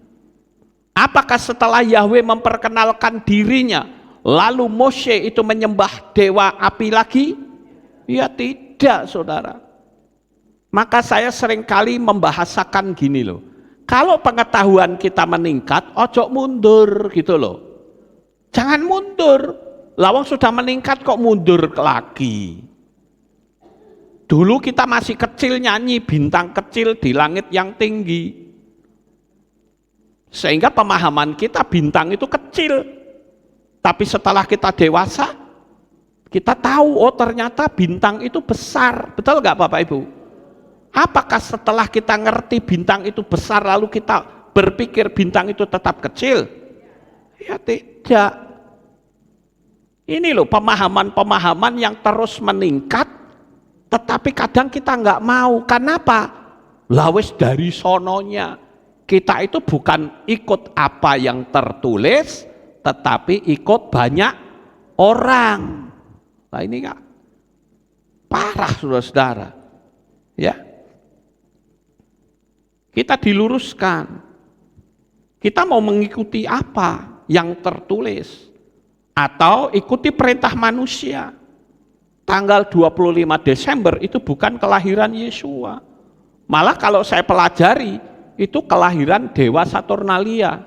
Apakah setelah Yahweh memperkenalkan dirinya, lalu Mose itu menyembah dewa api lagi? Ya tidak, saudara. Maka saya seringkali membahasakan gini loh, kalau pengetahuan kita meningkat, ojo mundur gitu loh. Jangan mundur, lawang sudah meningkat kok mundur lagi. Dulu kita masih kecil nyanyi bintang kecil di langit yang tinggi. Sehingga pemahaman kita bintang itu kecil. Tapi setelah kita dewasa, kita tahu oh ternyata bintang itu besar. Betul nggak Bapak Ibu? Apakah setelah kita ngerti bintang itu besar lalu kita berpikir bintang itu tetap kecil? Ya tidak. Ini loh pemahaman-pemahaman yang terus meningkat, tetapi kadang kita nggak mau. Kenapa? Lawes dari sononya. Kita itu bukan ikut apa yang tertulis, tetapi ikut banyak orang. Nah ini kak parah saudara-saudara. Ya, kita diluruskan. Kita mau mengikuti apa yang tertulis atau ikuti perintah manusia. Tanggal 25 Desember itu bukan kelahiran Yesua. Malah kalau saya pelajari, itu kelahiran Dewa Saturnalia.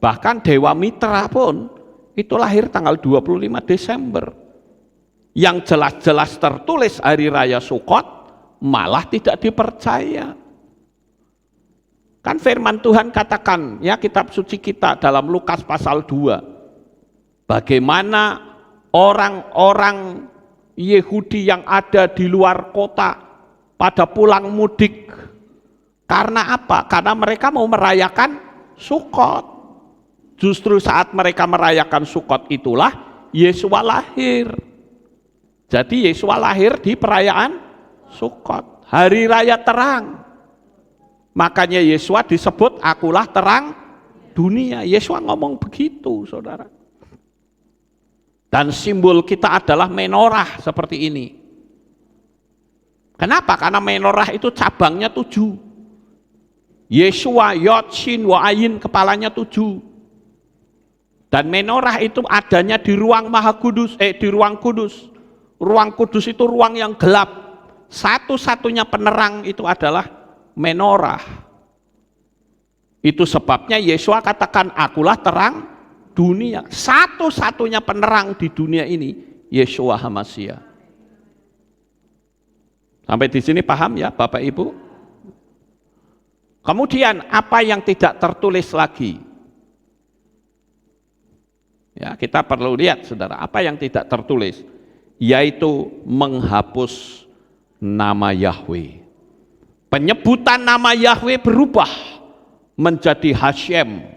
Bahkan Dewa Mitra pun itu lahir tanggal 25 Desember. Yang jelas-jelas tertulis hari raya Sukot, malah tidak dipercaya. Kan firman Tuhan katakan, ya kitab suci kita dalam Lukas pasal 2. Bagaimana orang-orang Yahudi yang ada di luar kota pada pulang mudik. Karena apa? Karena mereka mau merayakan Sukot. Justru saat mereka merayakan Sukot itulah Yesua lahir. Jadi Yesua lahir di perayaan Sukot, hari raya terang. Makanya Yesua disebut akulah terang dunia. Yesua ngomong begitu, saudara. Dan simbol kita adalah menorah seperti ini. Kenapa? Karena menorah itu cabangnya 7. Yesua, Yod, Shin, Wa, Ayin, kepalanya 7. Dan menorah itu adanya di ruang Maha Kudus, di ruang kudus. Ruang kudus itu ruang yang gelap. Satu-satunya penerang itu adalah menorah. Itu sebabnya Yesua katakan akulah terang dunia. Satu-satunya penerang di dunia ini Yesua HaMashiach. Sampai di sini paham ya Bapak Ibu? Kemudian apa yang tidak tertulis lagi? Ya, kita perlu lihat saudara, apa yang tidak tertulis, yaitu menghapus nama Yahweh. Penyebutan nama Yahweh berubah menjadi Hashem.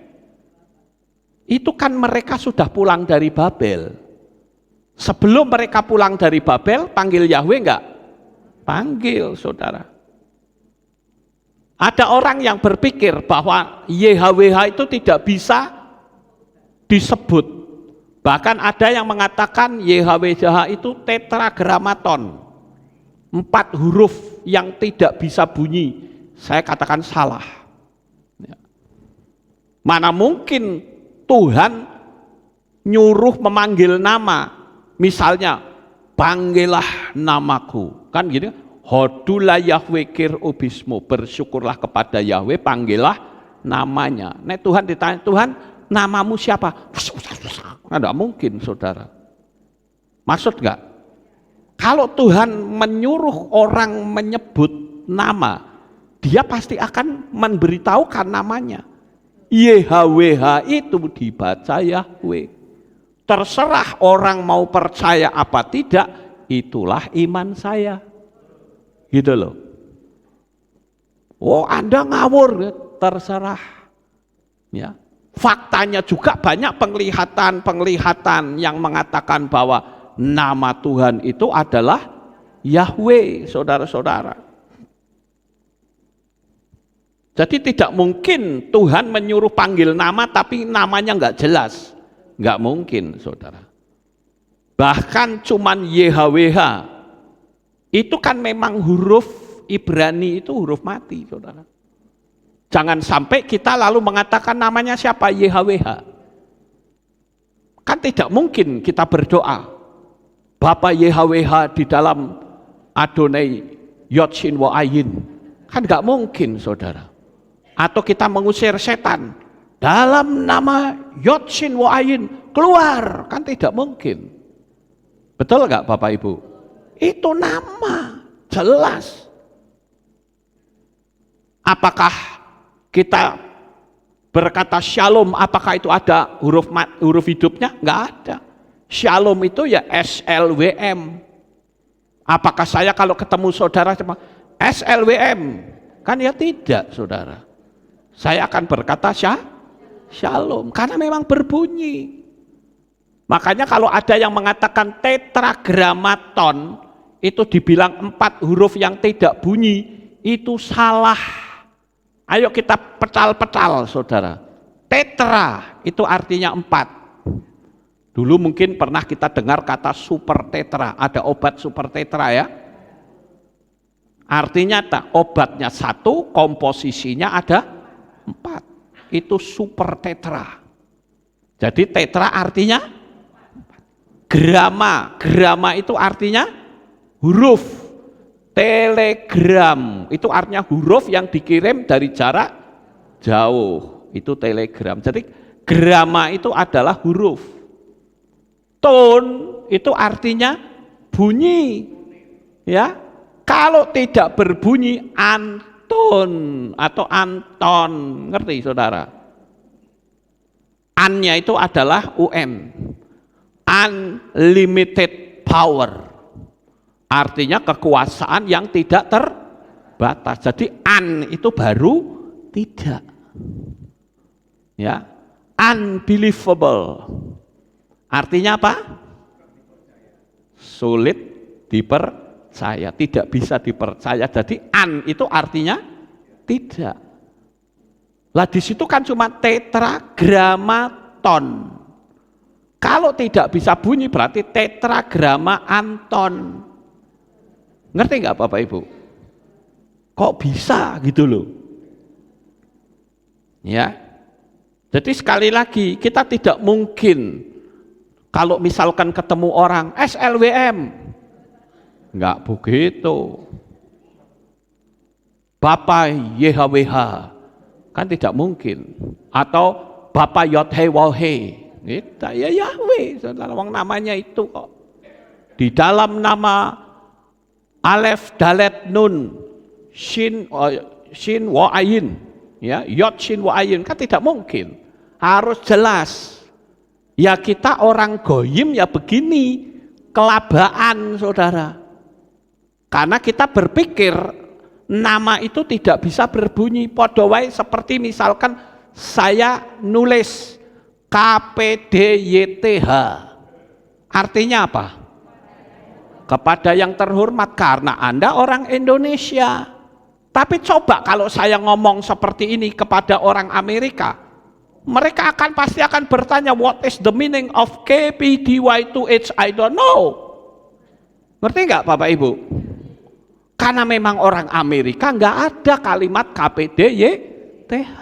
Itu kan mereka sudah pulang dari Babel. Sebelum mereka pulang dari Babel, panggil Yahweh enggak? Panggil, saudara. Ada orang yang berpikir bahwa YHWH itu tidak bisa disebut. Bahkan ada yang mengatakan YHWH itu tetragrammaton. 4 huruf yang tidak bisa bunyi. Saya katakan salah. Mana mungkin Tuhan nyuruh memanggil nama, misalnya panggillah namaku, kan gitu. Hodulah Yahweh kirubismu, bersyukurlah kepada Yahweh, panggillah namanya. Nek Tuhan ditanya, Tuhan namamu siapa? Nggak mungkin saudara. Maksud nggak? Kalau Tuhan menyuruh orang menyebut nama, dia pasti akan memberitahukan namanya. YHWH itu dibaca Yahweh. Terserah orang mau percaya apa tidak, itulah iman saya. Gitu loh. Oh, Anda ngawur, terserah. Ya. Faktanya juga banyak penglihatan yang mengatakan bahwa nama Tuhan itu adalah Yahweh, saudara-saudara. Jadi tidak mungkin Tuhan menyuruh panggil nama tapi namanya nggak jelas. Nggak mungkin, saudara. Bahkan cuman YHWH, itu kan memang huruf Ibrani itu huruf mati, saudara. Jangan sampai kita lalu mengatakan namanya siapa, YHWH. Kan tidak mungkin kita berdoa, Bapa YHWH di dalam Adonai Yod Shin Wo Ayin. Kan nggak mungkin, saudara. Atau kita mengusir setan dalam nama Yod Shin Wo Ayin, keluar, kan tidak mungkin. Betul nggak Bapak Ibu? Itu nama jelas. Apakah kita berkata shalom, apakah itu ada huruf hidupnya? Nggak ada. Shalom itu ya SLWM. Apakah saya kalau ketemu saudara cuma SLWM? Kan ya tidak, saudara. Saya akan berkata shalom, karena memang berbunyi. Makanya kalau ada yang mengatakan tetragrammaton, itu dibilang 4 huruf yang tidak bunyi, itu salah. Ayo kita petal-petal, saudara. Tetra itu artinya 4. Dulu mungkin pernah kita dengar kata super tetra, ada obat super tetra ya. Artinya obatnya 1, komposisinya ada 4, itu super tetra. Jadi tetra artinya grama itu artinya huruf. Telegram itu artinya huruf yang dikirim dari jarak jauh, itu telegram. Jadi grama itu adalah huruf. Tone itu artinya bunyi, ya. Kalau tidak berbunyi Anton atau Anton, ngerti saudara? An-nya itu adalah UN, unlimited power, artinya kekuasaan yang tidak terbatas. Jadi an itu baru tidak, ya. Unbelievable, artinya apa? Sulit dipercaya, tidak bisa dipercaya. Jadi an itu artinya tidak. Lah di situ kan cuma tetragrammaton. Kalau tidak bisa bunyi berarti tetragrama Anton. Ngerti nggak Bapak Ibu? Kok bisa gitu loh? Ya. Jadi sekali lagi kita tidak mungkin kalau misalkan ketemu orang SLWM, nggak begitu. Bapak YHWH, kan tidak mungkin. Atau Bapak Yod-Heh-Waw-He, kita ya Yahweh, saudara, wong namanya itu kok. Di dalam nama Alef Dalet Nun Shin Wo Ayin, ya, Yod Shin Wo Ayin, kan tidak mungkin. Harus jelas. Ya kita orang goyim ya begini, kelabaan saudara. Karena kita berpikir nama itu tidak bisa berbunyi. Podo wae seperti misalkan saya nulis KPDYTH, artinya apa? Kepada yang terhormat, karena Anda orang Indonesia. Tapi coba kalau saya ngomong seperti ini kepada orang Amerika, mereka pasti akan bertanya, what is the meaning of KPDY2H? I don't know. Ngerti nggak Bapak Ibu? Karena memang orang Amerika nggak ada kalimat KPDYTH.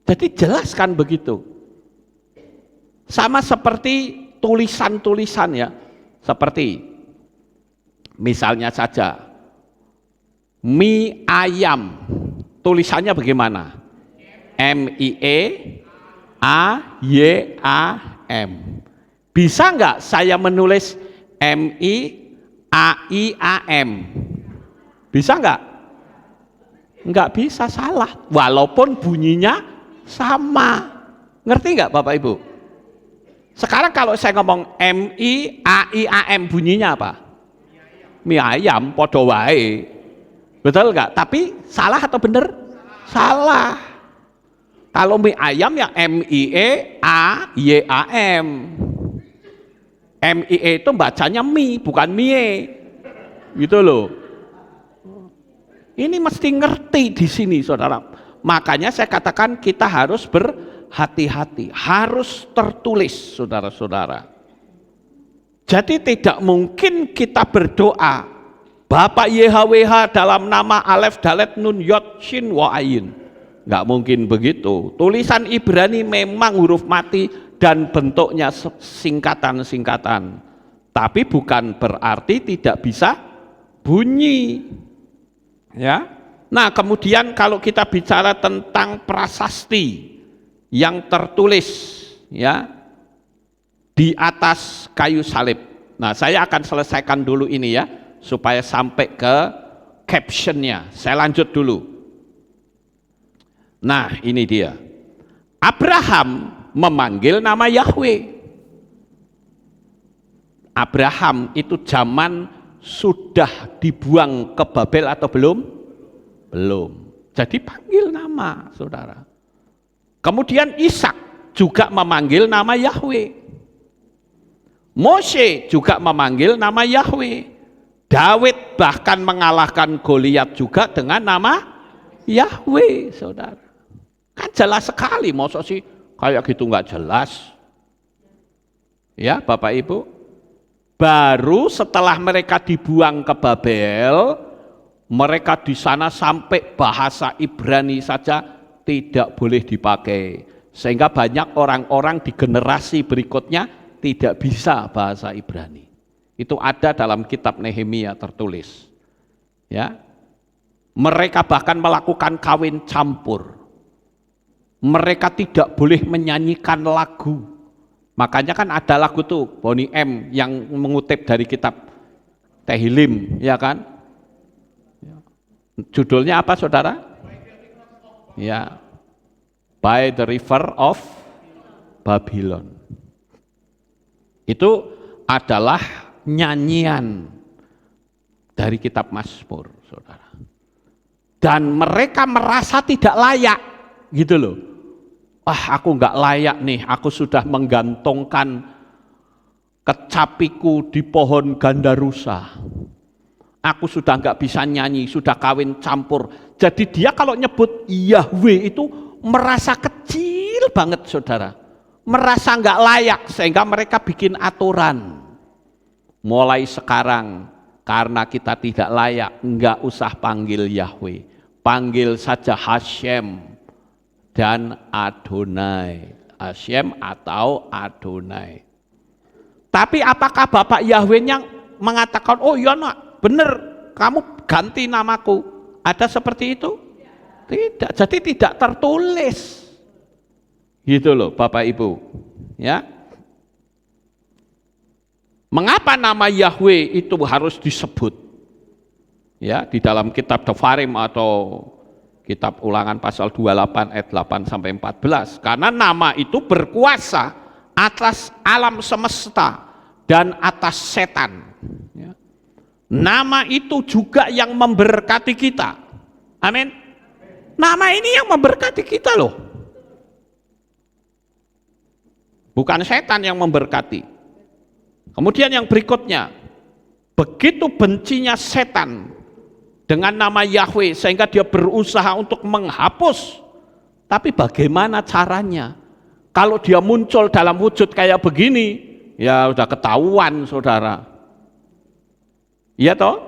Jadi jelaskan begitu. Sama seperti tulisan-tulisan ya. Seperti misalnya saja mie ayam. Tulisannya bagaimana? M-I-E-A-Y-A-M. Bisa nggak saya menulis M-I-A-I-A-M? Bisa enggak? Enggak bisa, salah. Walaupun bunyinya sama. Ngerti enggak Bapak Ibu? Sekarang kalau saya ngomong M-I-A-I-A-M bunyinya apa? Mie ayam, podo wae. Betul enggak? Tapi salah atau bener? Salah. Kalau mie ayam ya M-I-E-A-Y-A-M. M-I-E itu bacanya mie, bukan mie. Gitu loh. Ini mesti ngerti di sini saudara. Makanya saya katakan kita harus berhati-hati, harus tertulis saudara-saudara. Jadi tidak mungkin kita berdoa Bapak YHWH dalam nama Alef Dalet Nun Yod Shin Wa Ayin. Nggak mungkin begitu. Tulisan Ibrani memang huruf mati dan bentuknya singkatan-singkatan. Tapi bukan berarti tidak bisa bunyi. Ya. Nah, kemudian kalau kita bicara tentang prasasti yang tertulis ya di atas kayu salib. Nah, saya akan selesaikan dulu ini ya supaya sampai ke captionnya. Saya lanjut dulu. Nah, ini dia. Abraham memanggil nama Yahweh. Abraham itu zaman sudah dibuang ke Babel atau belum? Belum. Jadi panggil nama, saudara. Kemudian Ishak juga memanggil nama Yahweh. Mose juga memanggil nama Yahweh. Daud bahkan mengalahkan Goliat juga dengan nama Yahweh, saudara. Kan jelas sekali, masa sih kayak gitu nggak jelas? Ya, Bapak Ibu. Baru setelah mereka dibuang ke Babel, mereka di sana sampai bahasa Ibrani saja tidak boleh dipakai. Sehingga banyak orang-orang di generasi berikutnya tidak bisa bahasa Ibrani. Itu ada dalam kitab Nehemia tertulis. Ya. Mereka bahkan melakukan kawin campur. Mereka tidak boleh menyanyikan lagu. Makanya kan ada lagu tuh Bonnie M yang mengutip dari kitab Tehillim, ya kan? Judulnya apa, saudara? Ya, By the River of Babylon. Itu adalah nyanyian dari kitab Mazmur, saudara. Dan mereka merasa tidak layak, gitu loh. Aku nggak layak nih, aku sudah menggantungkan kecapiku di pohon gandarusa. Aku sudah nggak bisa nyanyi, sudah kawin campur. Jadi dia kalau nyebut Yahweh itu merasa kecil banget, saudara. Merasa nggak layak, sehingga mereka bikin aturan. Mulai sekarang, karena kita tidak layak, nggak usah panggil Yahweh. Panggil saja Hashem dan Adonai. Hashem atau Adonai. Tapi apakah Bapak Yahwehnya mengatakan, oh iya nak, benar, kamu ganti namaku? Ada seperti itu? Tidak, jadi tidak tertulis. Gitu loh Bapak Ibu. Ya. Mengapa nama Yahweh itu harus disebut? Ya, di dalam kitab Devarim atau kitab Ulangan pasal 28 ayat 8 sampai 14. Karena nama itu berkuasa atas alam semesta dan atas setan. Ya. Nama itu juga yang memberkati kita. Amin. Nama ini yang memberkati kita loh. Bukan setan yang memberkati. Kemudian yang berikutnya, begitu bencinya setan dengan nama Yahweh sehingga dia berusaha untuk menghapus. Tapi bagaimana caranya? Kalau dia muncul dalam wujud kayak begini, ya udah ketahuan, saudara. Iya toh?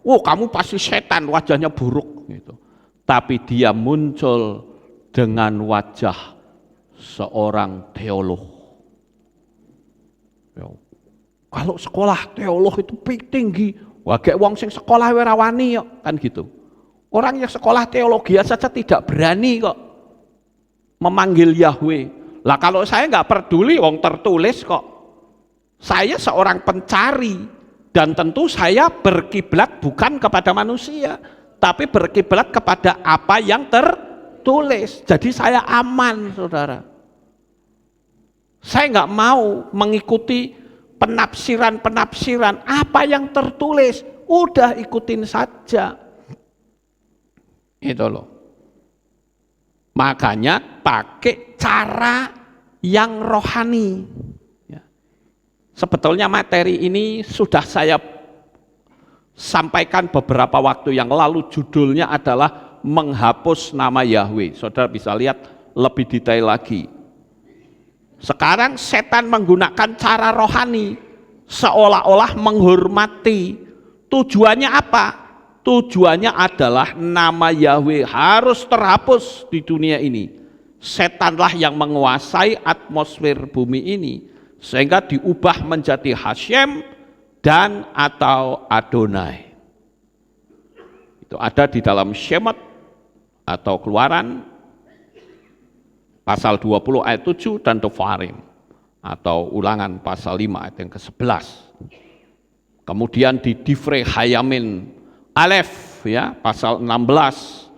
Oh, kamu pasti setan, wajahnya buruk gitu. Tapi dia muncul dengan wajah seorang teolog. Ya. Kalau sekolah teolog itu tinggi, wagek wong sing sekolah ora wani kok, kan gitu. Orang yang sekolah teologi saja tidak berani kok memanggil Yahweh. Lah kalau saya nggak peduli, wong tertulis kok. Saya seorang pencari, Dan tentu saya berkiblat bukan kepada manusia, tapi berkiblat kepada apa yang tertulis. Jadi saya aman, saudara. Saya nggak mau mengikuti penafsiran-penafsiran apa yang tertulis. Udah ikutin saja. Itu loh. Makanya pakai cara yang rohani. Sebetulnya materi ini sudah saya sampaikan beberapa waktu yang lalu, judulnya adalah menghapus nama Yahweh. Saudara bisa lihat lebih detail lagi. Sekarang setan menggunakan cara rohani, seolah-olah menghormati. Tujuannya apa? Tujuannya adalah nama Yahweh harus terhapus di dunia ini. Setanlah yang menguasai atmosfer bumi ini, sehingga diubah menjadi Hashem dan atau Adonai. Itu ada di dalam Shemot atau Keluaran pasal 20 ayat 7 dan Tofarim atau Ulangan pasal 5 ayat yang ke-11. Kemudian di Divrei Hayamin Alef ya, pasal 16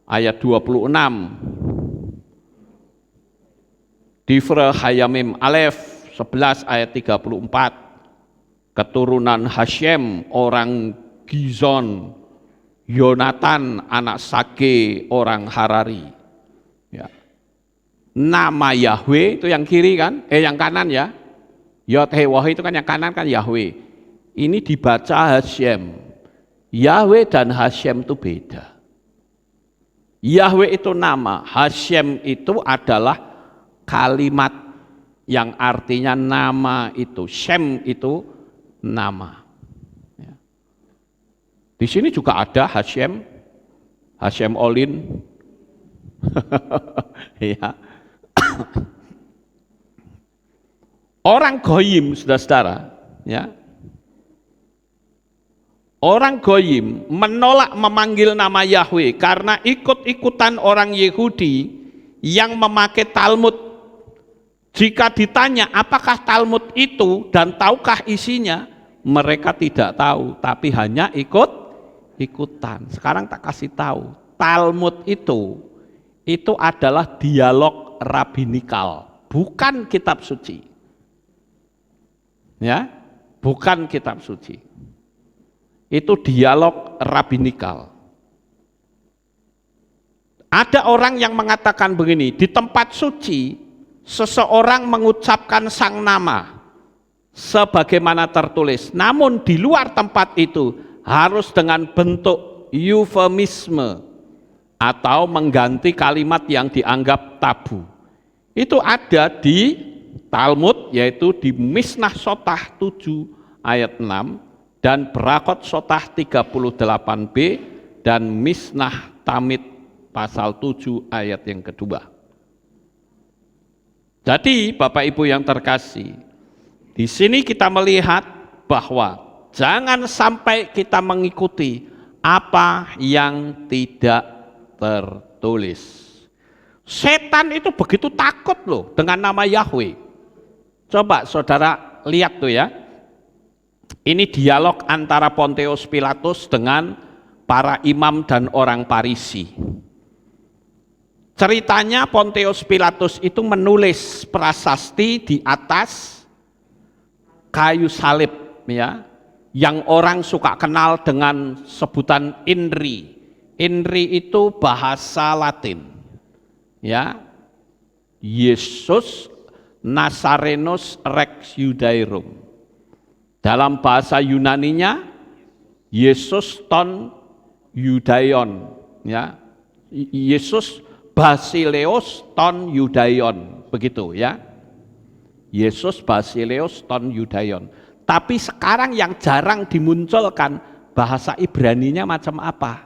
ayat 26. Divrei Hayamim Alef 11 ayat 34, keturunan Hashem orang Gizon, Yonatan anak Sage orang Harari. Ya. Nama Yahweh itu yang kiri kan, yang kanan ya. Yod-Heh-Wah itu kan yang kanan kan Yahweh. Ini dibaca Hashem. Yahweh dan Hashem itu beda. Yahweh itu nama, Hashem itu adalah kalimat yang artinya nama itu, Shem itu nama. Ya. Di sini juga ada Hashem, Hashem Olin. Ya. Orang Goyim, saudara-saudara, ya. Orang Goyim menolak memanggil nama Yahweh karena ikut-ikutan orang Yahudi yang memakai Talmud. Jika ditanya apakah Talmud itu dan tahukah isinya, mereka tidak tahu, tapi hanya ikut-ikutan. Sekarang tak kasih tahu, Talmud itu adalah dialog rabbinikal, bukan kitab suci. Ya, bukan kitab suci. Itu dialog rabbinikal. Ada orang yang mengatakan begini, di tempat suci seseorang mengucapkan sang nama sebagaimana tertulis, namun di luar tempat itu harus dengan bentuk eufemisme atau mengganti kalimat yang dianggap tabu. Itu ada di Talmud, yaitu di Mishnah Sotah 7 ayat 6 dan Berakot Sotah 38b dan Mishnah Tamid pasal 7 ayat yang kedua. Jadi Bapak Ibu yang terkasih, di sini kita melihat bahwa jangan sampai kita mengikuti apa yang tidak tertulis. Setan itu begitu takut loh dengan nama Yahweh. Coba saudara lihat tuh ya. Ini dialog antara Pontius Pilatus dengan para imam dan orang Farisi. Ceritanya Pontius Pilatus itu menulis prasasti di atas kayu salib ya, yang orang suka kenal dengan sebutan INRI. INRI itu bahasa Latin. Ya. Yesus Nazarenus Rex Judaeorum. Dalam bahasa Yunaninya Yesus ton Judaion ya. Yesus Basileus ton Judaion, begitu ya. Yesus Basileus ton Judaion. Tapi sekarang yang jarang dimunculkan bahasa Ibraninya macam apa?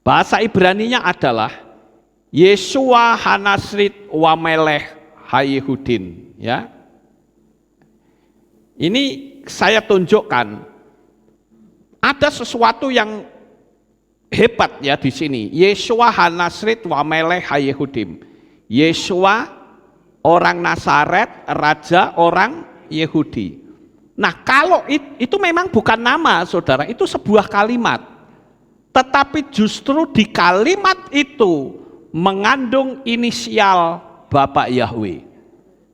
Bahasa Ibraninya adalah Yeshua Hanasrit wa Melech Hayehudin ya. Ini saya tunjukkan ada sesuatu yang hebat ya di sini. Yeshua Hanasrit wa Melech Hayehudim. Yeshua orang Nazaret, raja orang Yahudi. Nah, kalau itu memang bukan nama, saudara, itu sebuah kalimat. Tetapi justru di kalimat itu mengandung inisial Bapak Yahweh.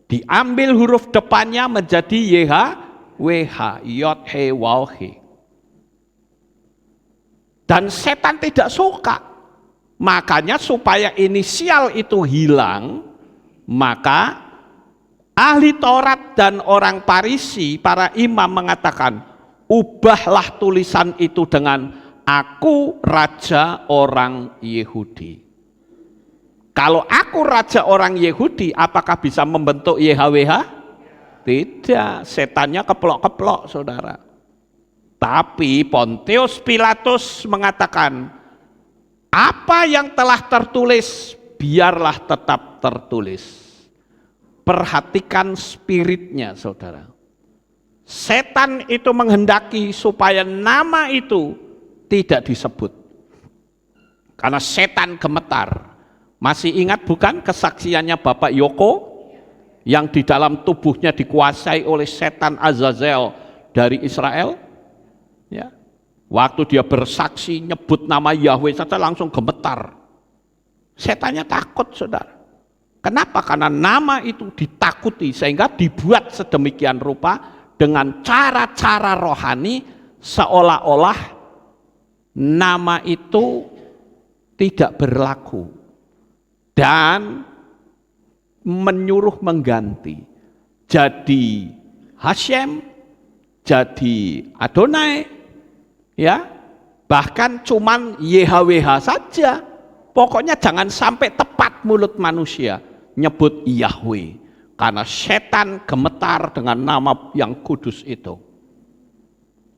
Diambil huruf depannya menjadi YHWH, Yod He Waw He. Dan setan tidak suka. Makanya supaya inisial itu hilang, maka ahli Taurat dan orang Farisi, para imam mengatakan, ubahlah tulisan itu dengan aku raja orang Yehudi. Kalau aku raja orang Yehudi, apakah bisa membentuk YHWH? Tidak, setannya keplok-keplok, saudara. Tapi Pontius Pilatus mengatakan, apa yang telah tertulis, biarlah tetap tertulis. Perhatikan spiritnya, saudara. Setan itu menghendaki supaya nama itu tidak disebut. Karena setan gemetar. Masih ingat bukan kesaksiannya Bapak Yoko? Yang di dalam tubuhnya dikuasai oleh setan Azazel dari Israel? Ya. Waktu dia bersaksi nyebut nama Yahweh saja langsung gemetar. Setannya takut, saudara. Kenapa? Karena nama itu ditakuti sehingga dibuat sedemikian rupa dengan cara-cara rohani seolah-olah nama itu tidak berlaku dan menyuruh mengganti. Jadi Hashem, jadi Adonai, ya, bahkan cuman YHWH saja. Pokoknya jangan sampai tepat mulut manusia nyebut Yahweh, karena setan gemetar dengan nama yang kudus itu.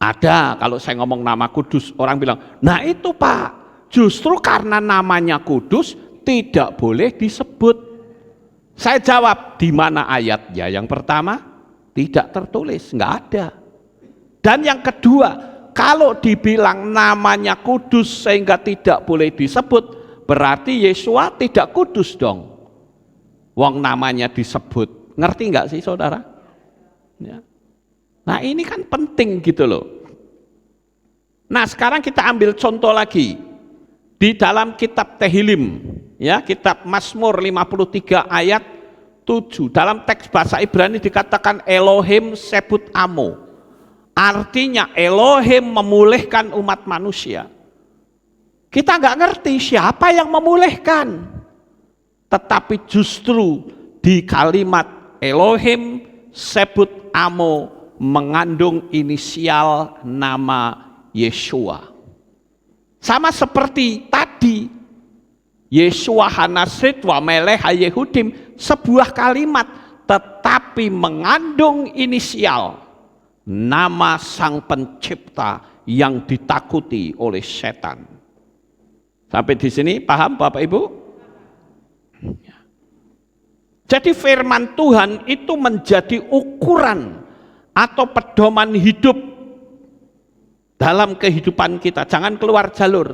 Ada, kalau saya ngomong nama kudus, orang bilang, nah itu Pak, justru karena namanya kudus tidak boleh disebut. Saya jawab, di mana ayatnya? Yang pertama, tidak tertulis, nggak ada. Dan yang kedua, kalau dibilang namanya kudus sehingga tidak boleh disebut, berarti Yesua tidak kudus dong. Wong namanya disebut, ngerti nggak sih saudara? Ya. Nah ini kan penting gitu loh. Nah sekarang kita ambil contoh lagi di dalam kitab Tehillim, ya, kitab Mazmur 53 ayat 7. Dalam teks bahasa Ibrani dikatakan Elohim sebut amo, artinya Elohim memulihkan umat manusia. Kita nggak ngerti siapa yang memulihkan. Tetapi justru di kalimat Elohim sebut amo mengandung inisial nama Yeshua. Sama seperti tadi Yeshua Hanasrit wa Melech Yehudim, sebuah kalimat tetapi mengandung inisial nama sang pencipta yang ditakuti oleh setan. Sampai di sini paham Bapak Ibu? Jadi firman Tuhan itu menjadi ukuran atau pedoman hidup dalam kehidupan kita. Jangan keluar jalur,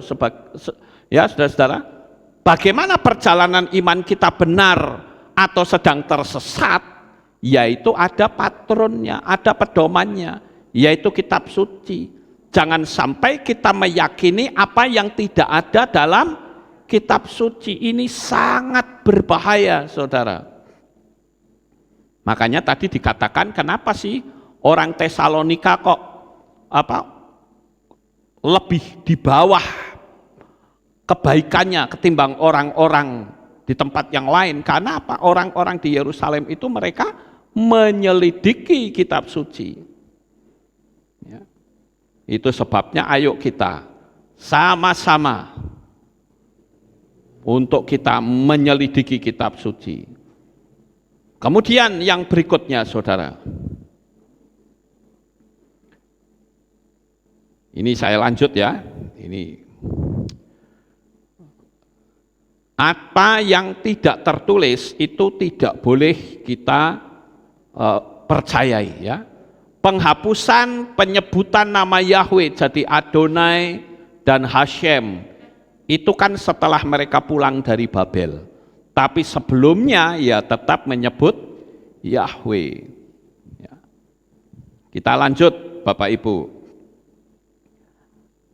ya saudara-saudara. Bagaimana perjalanan iman kita benar atau sedang tersesat, yaitu ada patronnya, ada pedomannya, yaitu kitab suci. Jangan sampai kita meyakini apa yang tidak ada dalam kitab suci. Ini sangat berbahaya, saudara. Makanya tadi dikatakan kenapa sih orang Tesalonika kok lebih di bawah kebaikannya ketimbang orang-orang di tempat yang lain. Karena apa? Orang-orang di Yerusalem itu mereka menyelidiki kitab suci. Ya. Itu sebabnya ayo kita sama-sama untuk kita menyelidiki kitab suci. Kemudian yang berikutnya saudara. Ini saya lanjut ya. Ini apa yang tidak tertulis itu tidak boleh kita percayai ya. Penghapusan penyebutan nama Yahweh jadi Adonai dan Hashem itu kan setelah mereka pulang dari Babel. Tapi sebelumnya ya tetap menyebut Yahweh. Ya. Kita lanjut Bapak Ibu.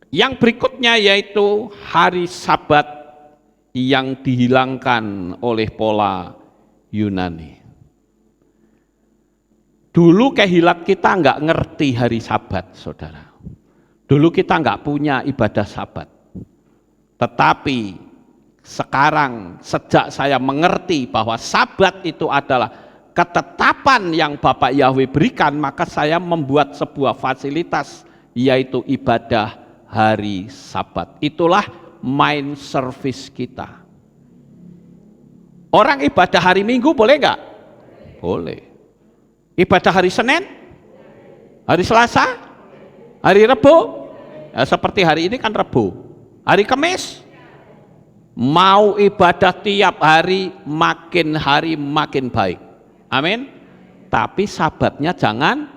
Yang berikutnya yaitu hari Sabat yang dihilangkan oleh pola Yunani. Dulu kehilat kita nggak ngerti hari Sabat, saudara. Dulu kita nggak punya ibadah Sabat. Tetapi sekarang sejak saya mengerti bahwa Sabat itu adalah ketetapan yang Bapak Yahweh berikan, maka saya membuat sebuah fasilitas yaitu ibadah hari Sabat. Itulah main service kita. Orang ibadah hari Minggu boleh nggak? Boleh. Ibadah hari Senin? Hari Selasa? Hari Rebo? Ya, seperti hari ini kan Rebo. Hari Kamis? Mau ibadah tiap hari makin baik. Amin. Tapi Sabatnya jangan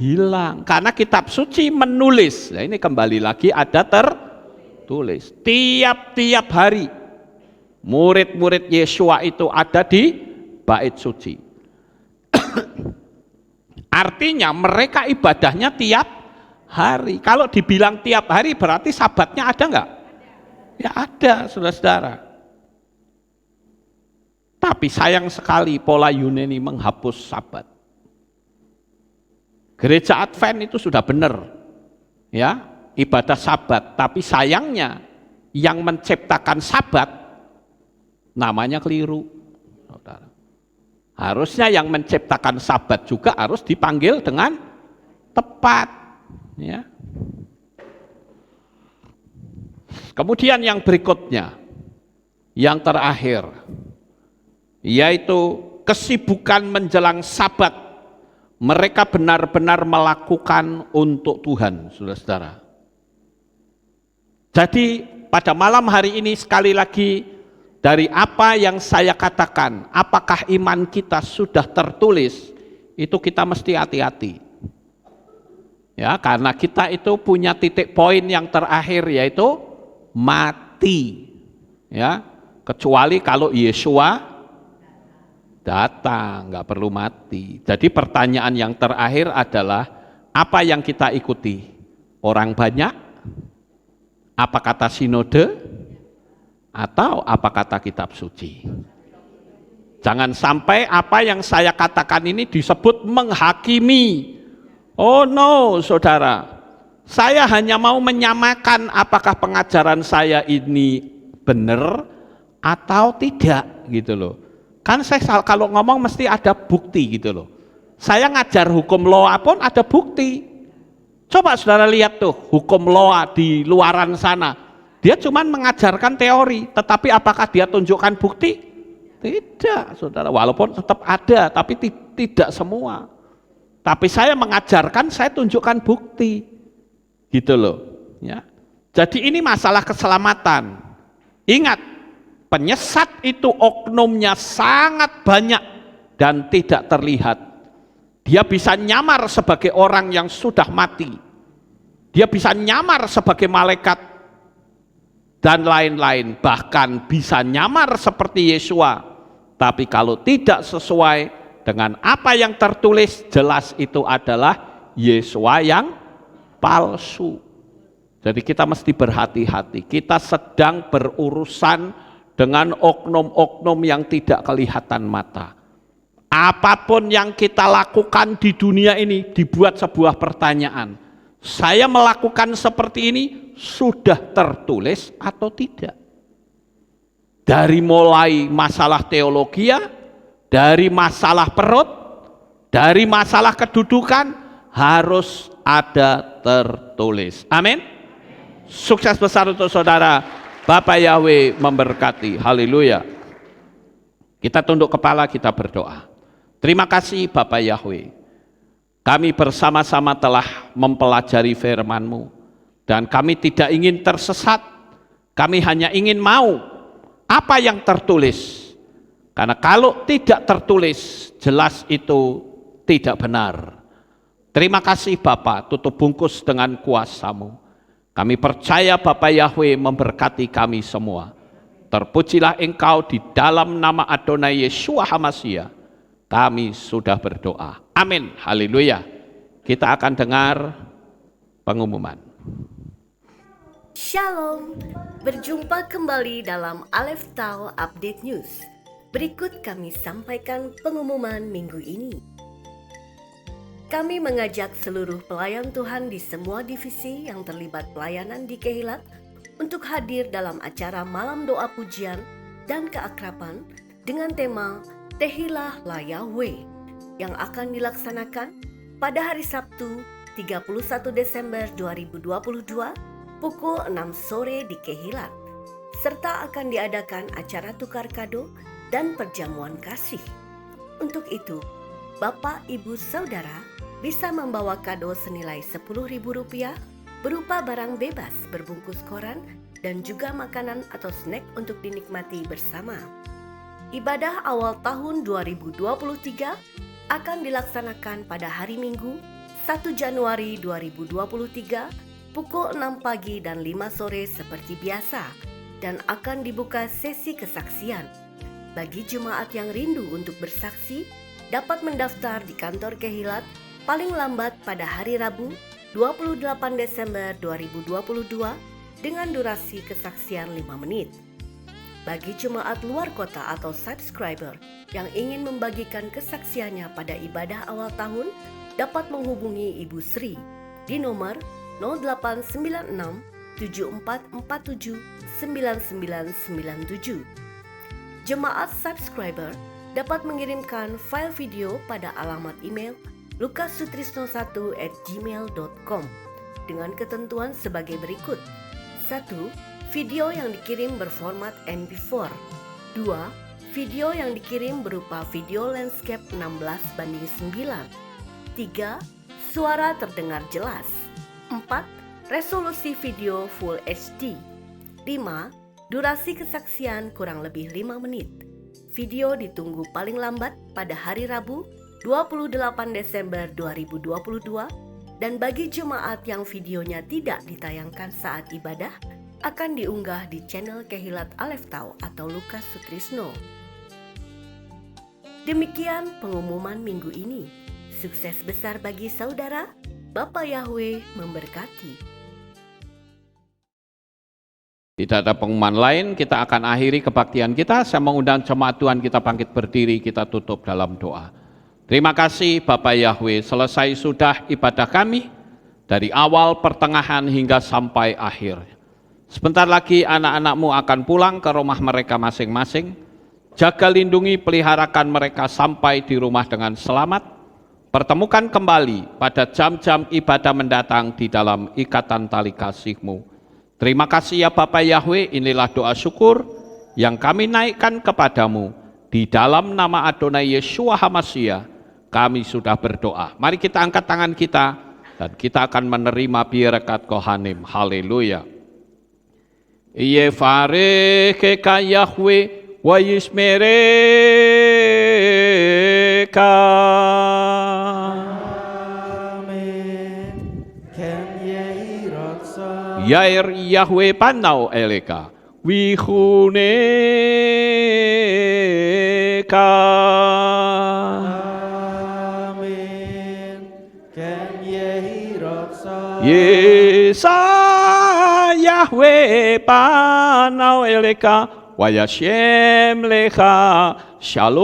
hilang. Karena kitab suci menulis. Nah, ini kembali lagi ada tertulis. Tiap-tiap hari murid-murid Yesua itu ada di bait suci. Artinya mereka ibadahnya tiap hari. Kalau dibilang tiap hari berarti Sabatnya ada enggak? Ya ada, saudara-saudara. Tapi sayang sekali pola Yunani menghapus Sabat. Gereja Advent itu sudah benar, ya, ibadah Sabat. Tapi sayangnya yang menciptakan Sabat namanya keliru, saudara. Harusnya yang menciptakan Sabat juga harus dipanggil dengan tepat, ya. Kemudian yang berikutnya, yang terakhir, yaitu kesibukan menjelang Sabat mereka benar-benar melakukan untuk Tuhan, saudara-saudara. Jadi pada malam hari ini sekali lagi dari apa yang saya katakan, apakah iman kita sudah tertulis, itu kita mesti hati-hati. Ya, karena kita itu punya titik poin yang terakhir yaitu mati. Ya, kecuali kalau Yesua datang, nggak perlu mati. Jadi pertanyaan yang terakhir adalah apa yang kita ikuti? Orang banyak? Apa kata sinode? Atau apa kata kitab suci? Jangan sampai apa yang saya katakan ini disebut menghakimi. Oh no, saudara. Saya hanya mau menyamakan apakah pengajaran saya ini benar atau tidak gitu loh. Kan saya kalau ngomong mesti ada bukti gitu loh. Saya ngajar hukum loa pun ada bukti. Coba saudara lihat tuh hukum loa di luaran sana. Dia cuma mengajarkan teori, tetapi apakah dia tunjukkan bukti? Tidak, saudara. Walaupun tetap ada, tapi tidak semua. Tapi saya mengajarkan, saya tunjukkan bukti. Gitu loh. Ya. Jadi ini masalah keselamatan. Ingat, penyesat itu oknumnya sangat banyak dan tidak terlihat. Dia bisa nyamar sebagai orang yang sudah mati. Dia bisa nyamar sebagai malaikat dan lain-lain. Bahkan bisa nyamar seperti Yesua. Tapi kalau tidak sesuai dengan apa yang tertulis, jelas itu adalah Yesua yang palsu. Jadi kita mesti berhati-hati. Kita sedang berurusan dengan oknum-oknum yang tidak kelihatan mata. Apapun yang kita lakukan di dunia ini dibuat sebuah pertanyaan. Saya melakukan seperti ini sudah tertulis atau tidak? Dari mulai masalah teologia, dari masalah perut, dari masalah kedudukan, harus ada tertulis. Amin. Sukses besar untuk saudara. Bapak Yahweh memberkati. Haleluya. Kita tunduk kepala, kita berdoa. Terima kasih Bapak Yahweh. Kami bersama-sama telah mempelajari firman-Mu. Dan kami tidak ingin tersesat. Kami hanya ingin mau apa yang tertulis. Karena kalau tidak tertulis, jelas itu tidak benar. Terima kasih Bapak, tutup bungkus dengan kuasa-Mu. Kami percaya Bapak Yahweh memberkati kami semua. Terpujilah Engkau di dalam nama Adonai Yeshua HaMashiach. Kami sudah berdoa. Amin. Haleluya. Kita akan dengar pengumuman. Shalom, berjumpa kembali dalam Aleph Tau Update News. Berikut kami sampaikan pengumuman minggu ini. Kami mengajak seluruh pelayan Tuhan di semua divisi yang terlibat pelayanan di Kehilat untuk hadir dalam acara Malam Doa Pujian dan Keakraban dengan tema Tehilah Yahweh yang akan dilaksanakan pada hari Sabtu 31 Desember 2022 pukul 6 sore di Kehilat, serta akan diadakan acara tukar kado dan perjamuan kasih. Untuk itu, Bapak, Ibu, Saudara bisa membawa kado senilai Rp10.000 berupa barang bebas berbungkus koran dan juga makanan atau snack untuk dinikmati bersama. Ibadah awal tahun 2023 akan dilaksanakan pada hari Minggu 1 Januari 2023 pukul 6 pagi dan 5 sore seperti biasa dan akan dibuka sesi kesaksian. Bagi jemaat yang rindu untuk bersaksi, dapat mendaftar di kantor Kehilat paling lambat pada hari Rabu 28 Desember 2022 dengan durasi kesaksian 5 menit. Bagi jemaat luar kota atau subscriber yang ingin membagikan kesaksiannya pada ibadah awal tahun, dapat menghubungi Ibu Sri di nomor 0896 7447 9997. Jemaat subscriber dapat mengirimkan file video pada alamat email lukasutrisno1@gmail.com dengan ketentuan sebagai berikut. 1. Video yang dikirim berformat MP4. 2. Video yang dikirim berupa video landscape 16:9. 3. Suara terdengar jelas. 4. Resolusi video Full HD. 5. Durasi kesaksian kurang lebih 5 menit. Video ditunggu paling lambat pada hari Rabu 28 Desember 2022 dan bagi jemaat yang videonya tidak ditayangkan saat ibadah akan diunggah di channel Kehilat Aleph Tau atau Lukas Sutrisno. Demikian pengumuman minggu ini. Sukses besar bagi saudara. Bapak Yahweh memberkati. Tidak ada pengumuman lain, kita akan akhiri kebaktian kita. Saya mengundang jemaat Tuhan kita bangkit berdiri, kita tutup dalam doa. Terima kasih Bapak Yahweh, selesai sudah ibadah kami dari awal, pertengahan hingga sampai akhir. Sebentar lagi anak-anak-Mu akan pulang ke rumah mereka masing-masing. Jaga, lindungi, peliharakan mereka sampai di rumah dengan selamat. Pertemukan kembali pada jam-jam ibadah mendatang di dalam ikatan tali kasih-Mu. Terima kasih ya Bapak Yahweh, inilah doa syukur yang kami naikkan kepadamu. Di dalam nama Adonai Yeshua HaMashiach, kami sudah berdoa. Mari kita angkat tangan kita, dan kita akan menerima berkat Kohanim. Haleluya. Yevarecheka Yahweh wa yishmereka. Yair Yahweh panau eleka wihuneka. Amen. Ken yehi raksa. Yesa Yahweh panau eleka wa yashem lecha shalom.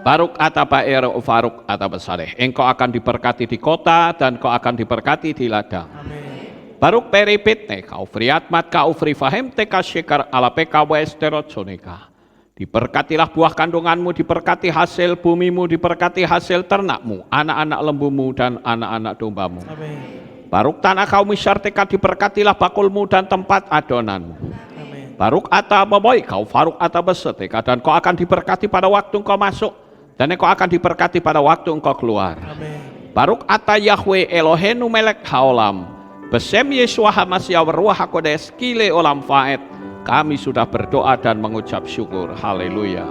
Baruk ataba ero faruk ataba saleh. Engkau akan diberkati di kota dan kau akan diberkati di ladang. Amin. Baruk peripitne kau friatmat kau frifahem teka syekar ala peka westerot soneka. Diberkatilah buah kandunganmu, diberkati hasil bumimu, diberkati hasil ternakmu, anak-anak lembumu dan anak-anak dombamu. Amin. Baruk tanah kau misyarteka, diberkatilah bakulmu dan tempat adonanmu. Amin. Baruk ataba boy kau faruk ataba seteka, dan kau akan diberkati pada waktu engkau masuk, dan engkau akan diberkati pada waktu engkau keluar. Amin. Baruk ata Yahweh Elohenu melek haolam, besem Yeshua HaMashiach Ruach HaKodesh kile olam faed. Kami sudah berdoa dan mengucap syukur. Haleluya.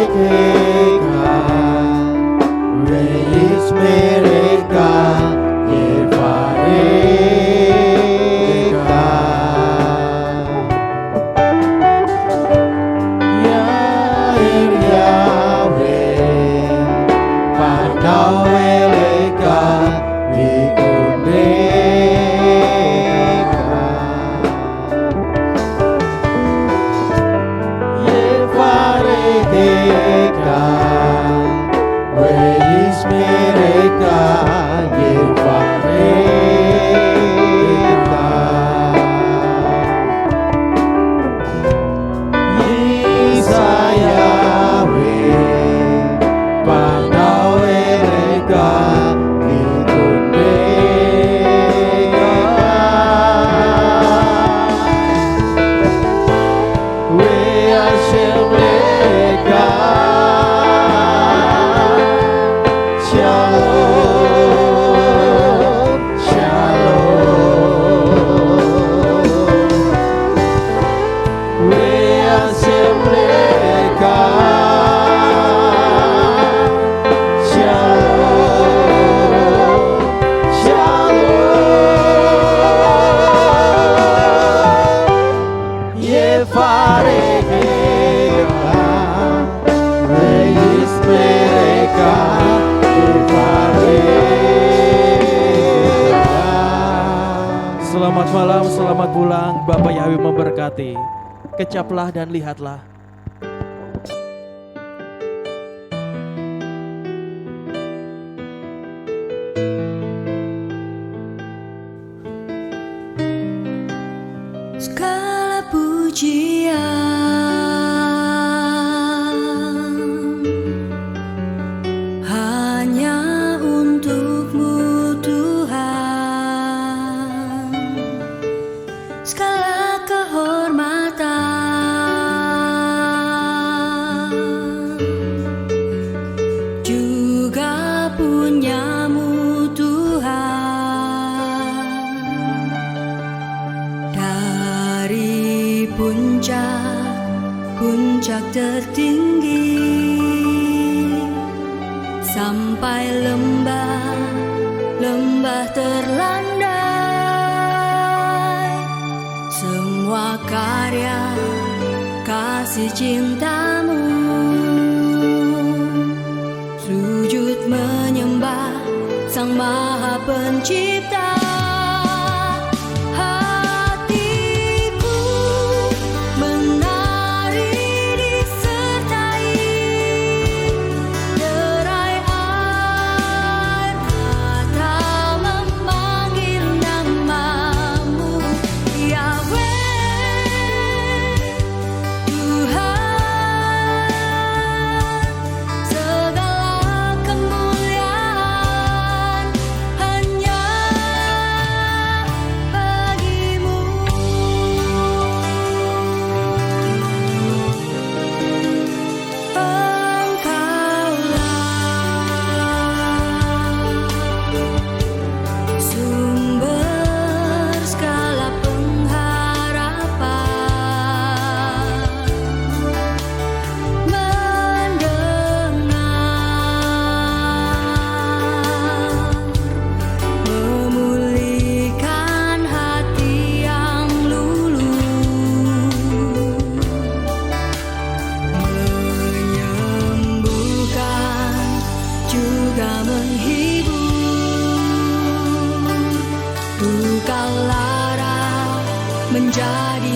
Yevarecheka, Reis mereka. Surgawi memberkati. Kecaplah dan lihatlah. Segala pujian hanya untuk-Mu Tuhan, segala kehormatan juga punya-Mu Tuhan. Dari puncak tertinggi sampai lembah terlandai, semua karya kasih cinta-Mu, sujud menyembah Sang Maha Pencipta. Menjadi